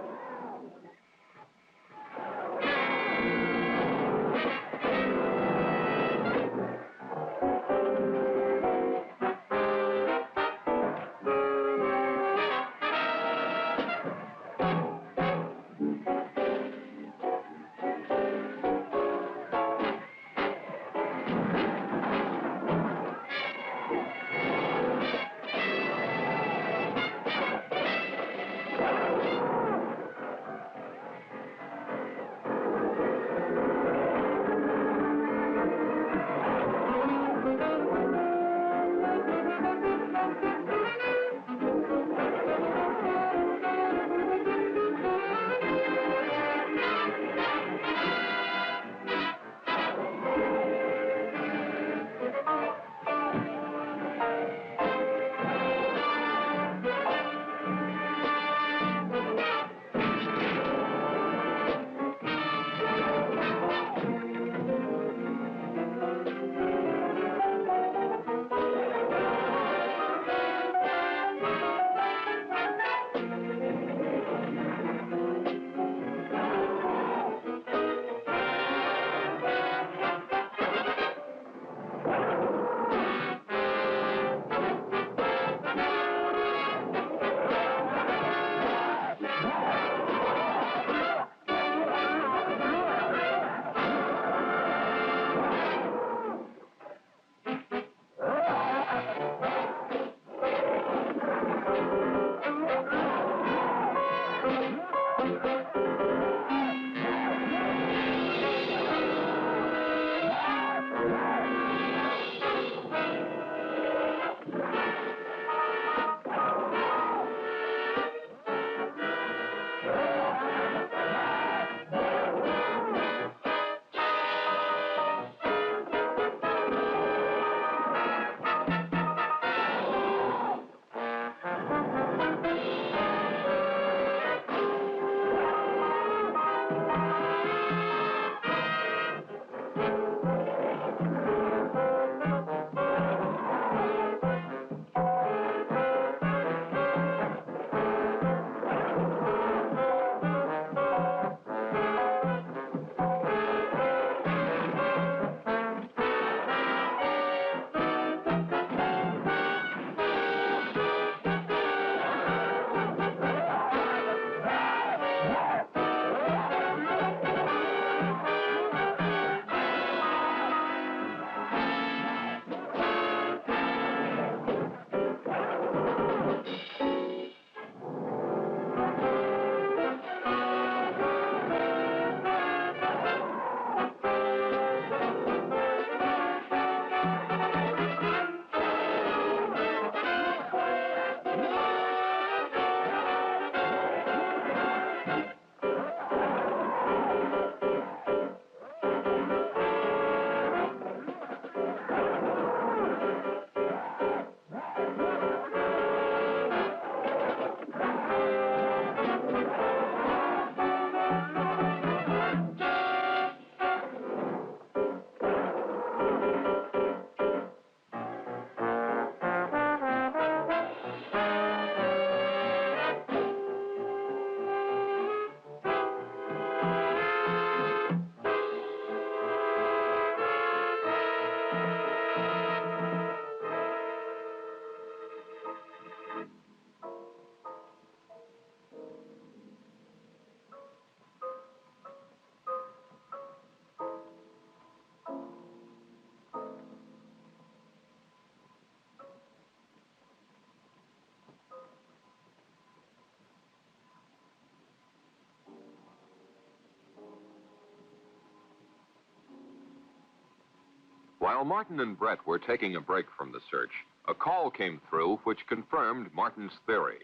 S4: While Martin and Brett were taking a break from the search, a call came through which confirmed Martin's theory.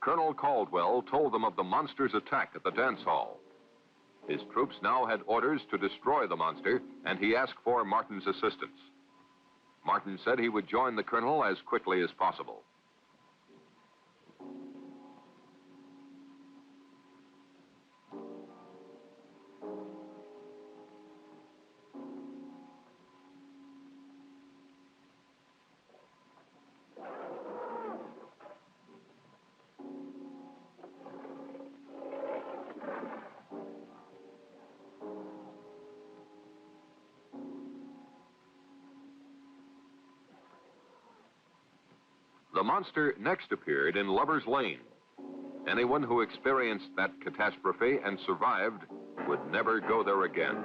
S4: Colonel Caldwell told them of the monster's attack at the dance hall. His troops now had orders to destroy the monster, and he asked for Martin's assistance. Martin said he would join the colonel as quickly as possible. The monster next appeared in Lover's Lane. Anyone who experienced that catastrophe and survived would never go there again.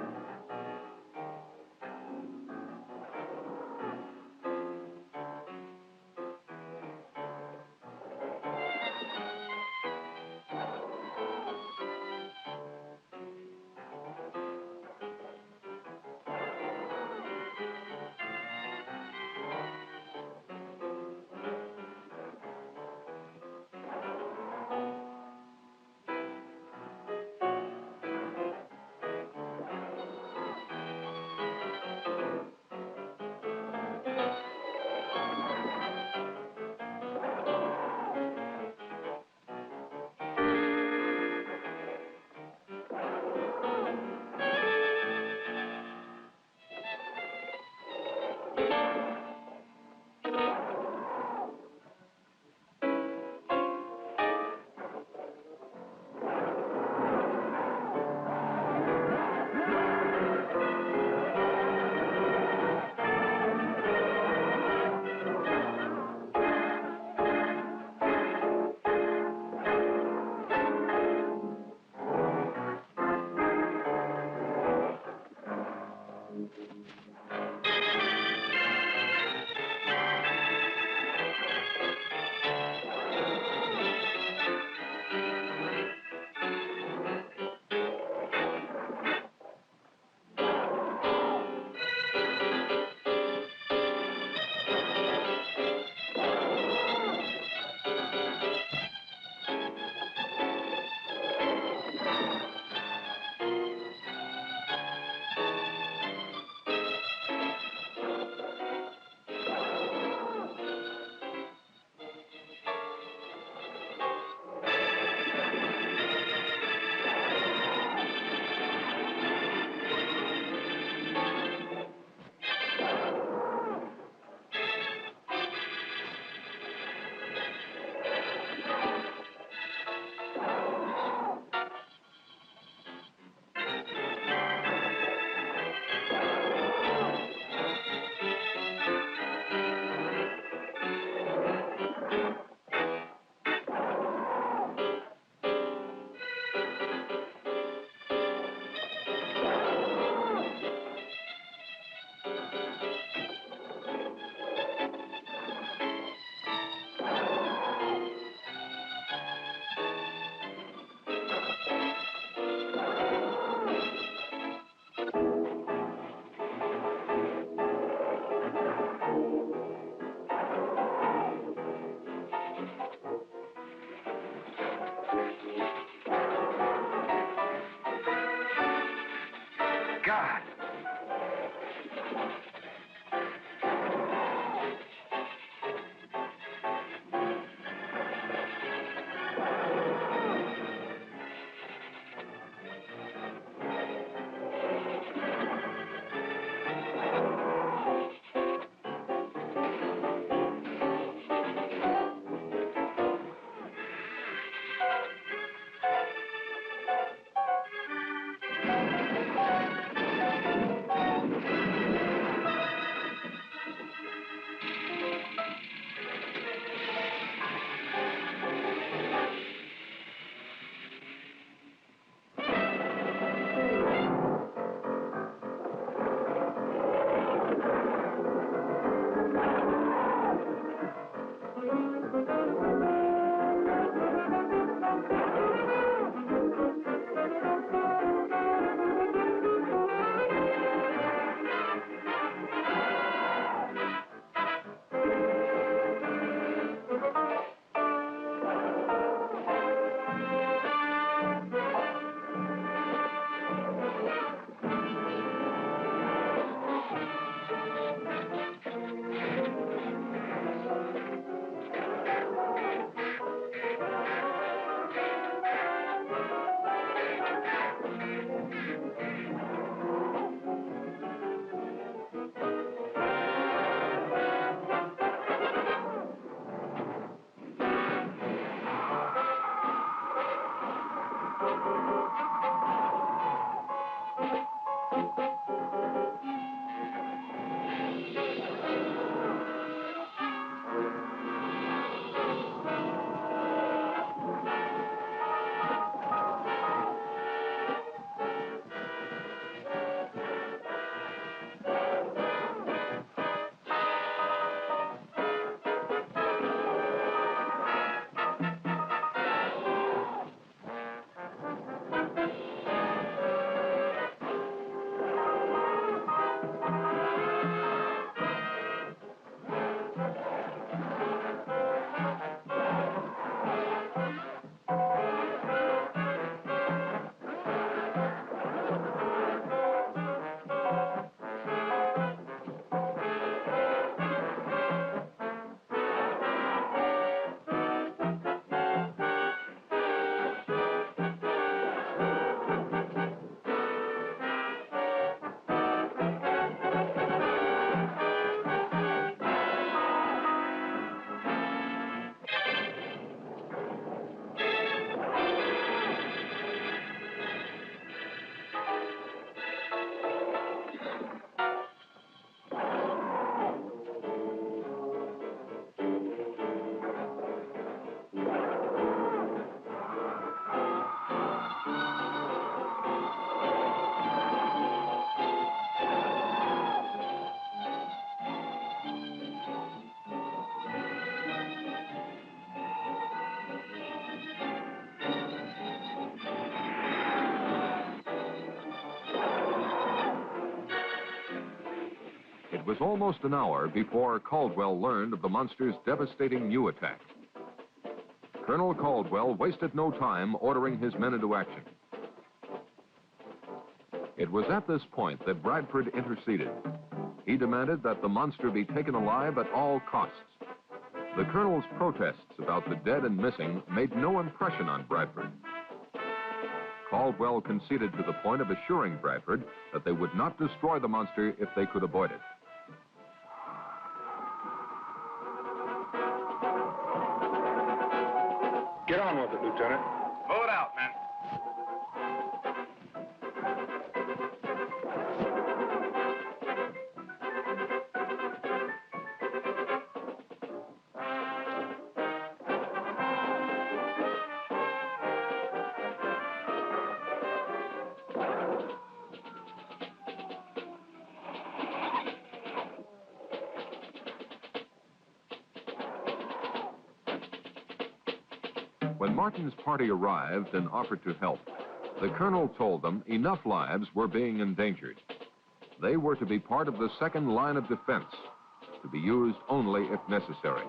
S3: God!
S4: It was almost an hour before Caldwell learned of the monster's devastating new attack. Colonel Caldwell wasted no time ordering his men into action. It was at this point that Bradford interceded. He demanded that the monster be taken alive at all costs. The colonel's protests about the dead and missing made no impression on Bradford. Caldwell conceded to the point of assuring Bradford that they would not destroy the monster if they could avoid it.
S6: Get on with it, Lieutenant.
S3: Blow it out, man.
S4: When Martin's party arrived and offered to help, the colonel told them enough lives were being endangered. They were to be part of the second line of defense, to be used only if necessary.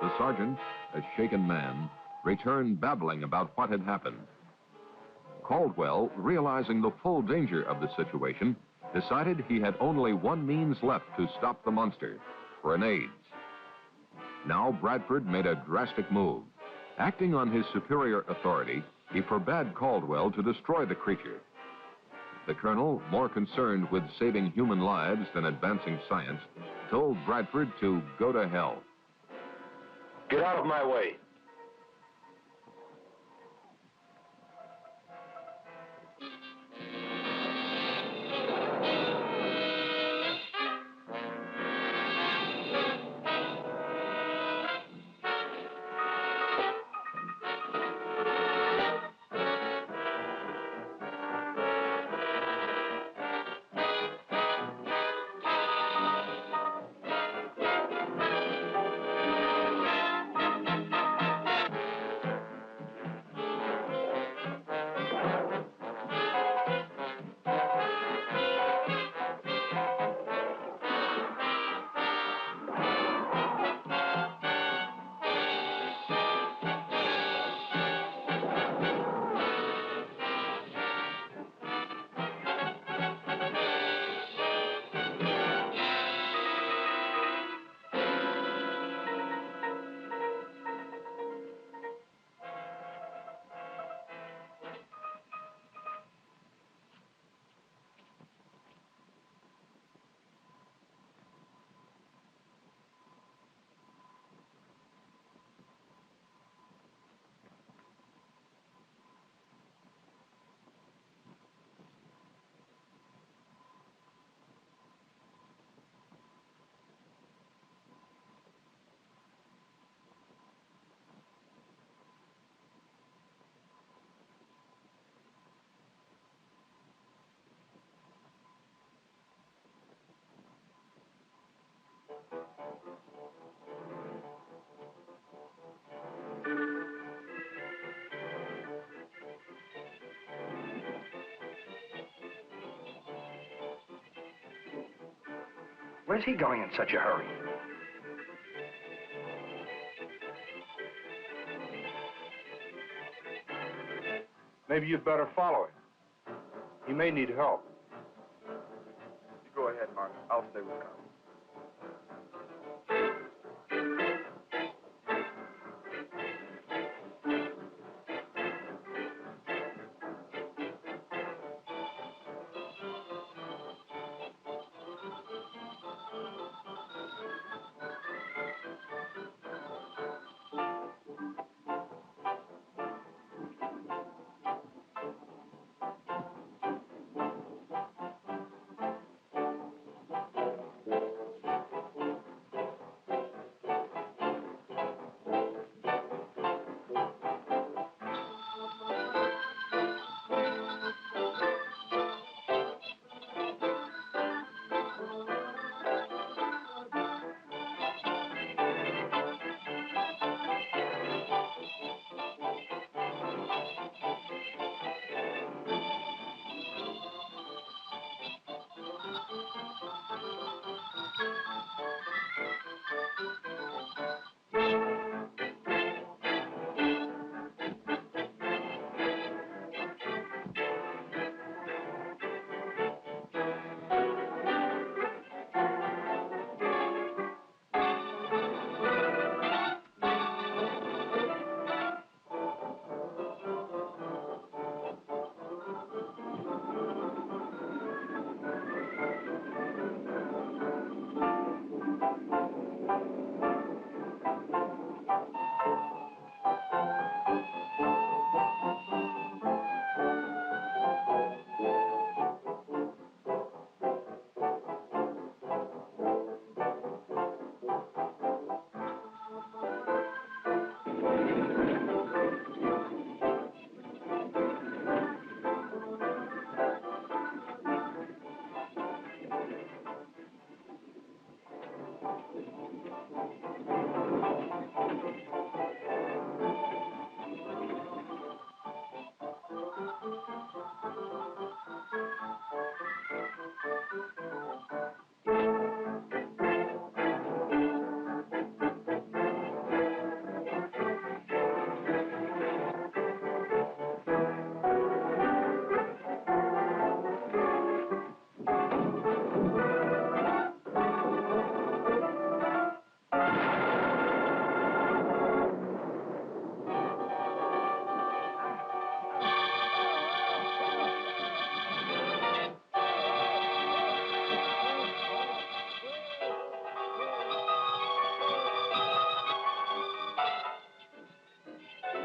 S4: The sergeant, a shaken man, returned babbling about what had happened. Caldwell, realizing the full danger of the situation, decided he had only one means left to stop the monster: grenades. Now Bradford made a drastic move. Acting on his superior authority, he forbade Caldwell to destroy the creature. The colonel, more concerned with saving human lives than advancing science, told Bradford to go to hell.
S6: Get out of my way.
S3: Where's he going in such a hurry?
S6: Maybe you'd better follow him. He may need help.
S3: You go ahead, Martin. I'll stay with Carl.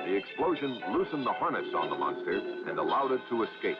S4: The explosion loosened the harness on the monster and allowed it to escape.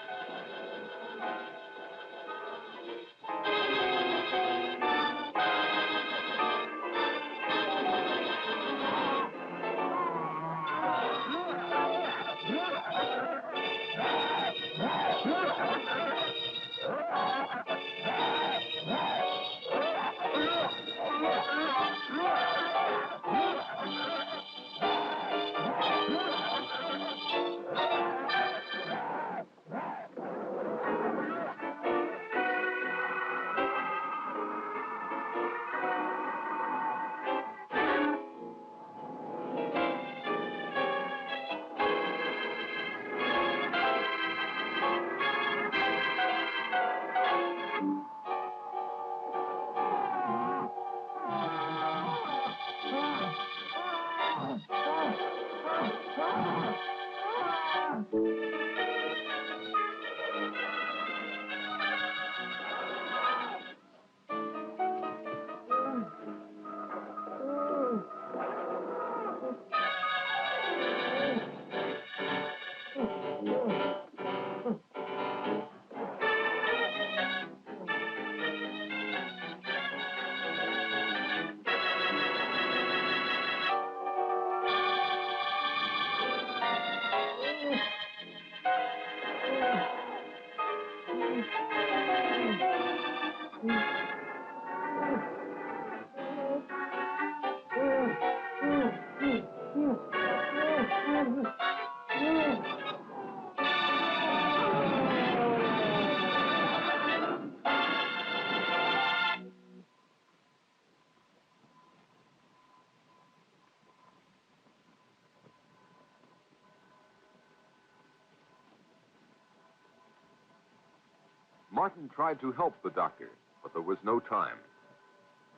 S4: Martin tried to help the doctor, but there was no time.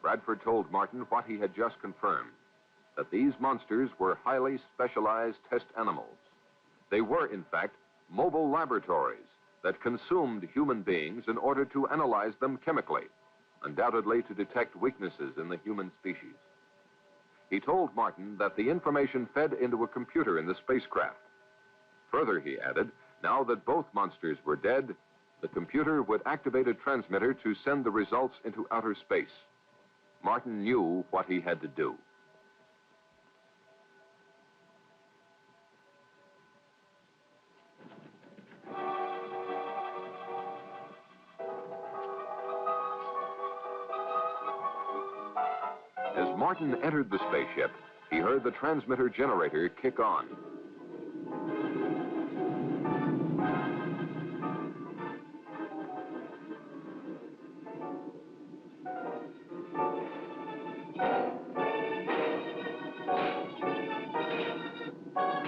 S4: Bradford told Martin what he had just confirmed, that these monsters were highly specialized test animals. They were, in fact, mobile laboratories that consumed human beings in order to analyze them chemically, undoubtedly to detect weaknesses in the human species. He told Martin that the information fed into a computer in the spacecraft. Further, he added, now that both monsters were dead, the computer would activate a transmitter to send the results into outer space. Martin knew what he had to do. As Martin entered the spaceship, he heard the transmitter generator kick on.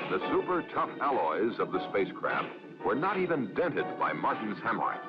S4: The super tough alloys of the spacecraft were not even dented by Martin's hammering.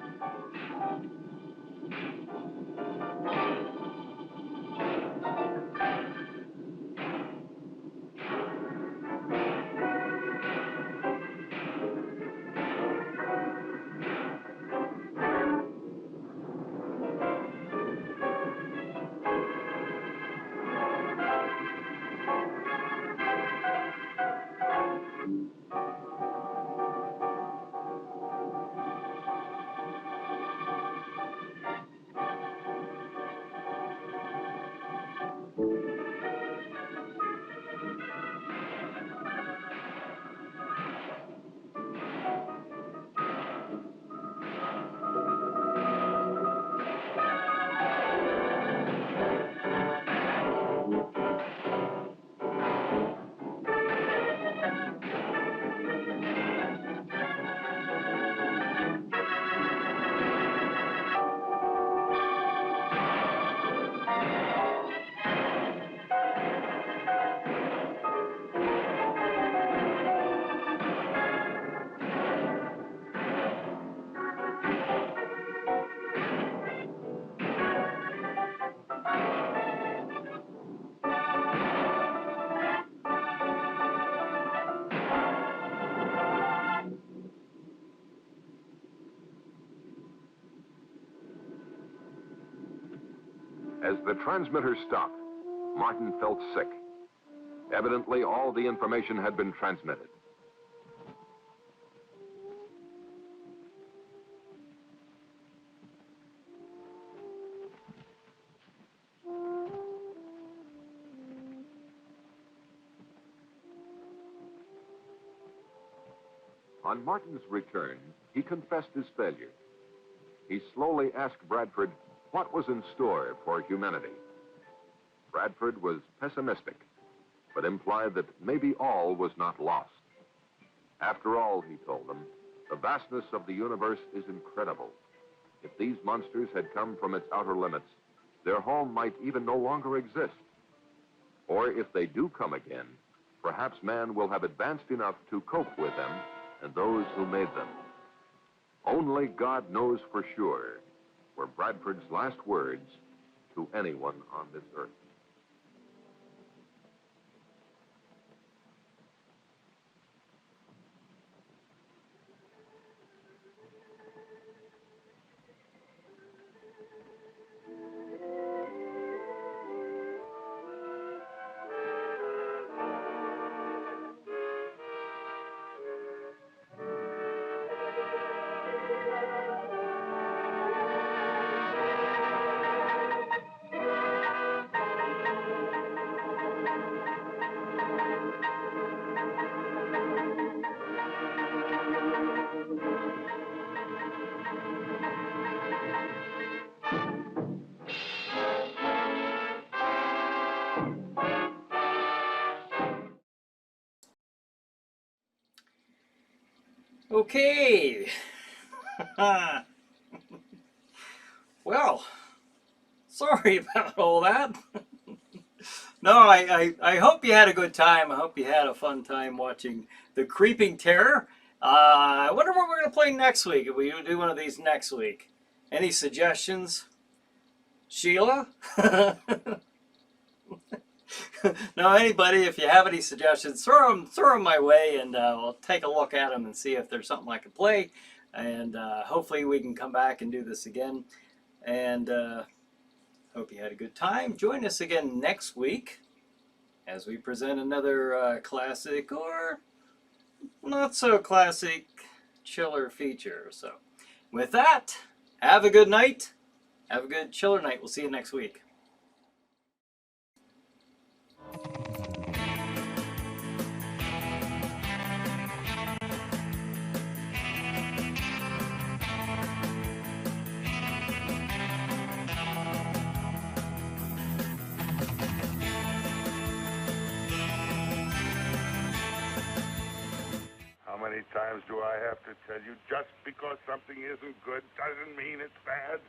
S4: As the transmitter stopped, Martin felt sick. Evidently, all the information had been transmitted. On Martin's return, he confessed his failure. He slowly asked Bradford what was in store for humanity. Bradford was pessimistic, but implied that maybe all was not lost. After all, he told them, the vastness of the universe is incredible. If these monsters had come from its outer limits, their home might even no longer exist. Or if they do come again, perhaps man will have advanced enough to cope with them and those who made them. Only God knows for sure, were Bradford's last words to anyone on this earth.
S1: Okay. Well, sorry about all that. No, I hope you had a good time. I hope you had a fun time watching The Creeping Terror. I wonder what we're going to play next week, if we do one of these next week. Any suggestions? Sheila? No, anybody, if you have any suggestions, throw them my way, and I'll take a look at them and see if there's something I can play. And hopefully we can come back and do this again. And hope you had a good time. Join us again next week as we present another classic or not so classic chiller feature. So with that, have a good night. Have a good chiller night. We'll see you next week.
S5: How many times do I have to tell you, just because something isn't good doesn't mean it's bad?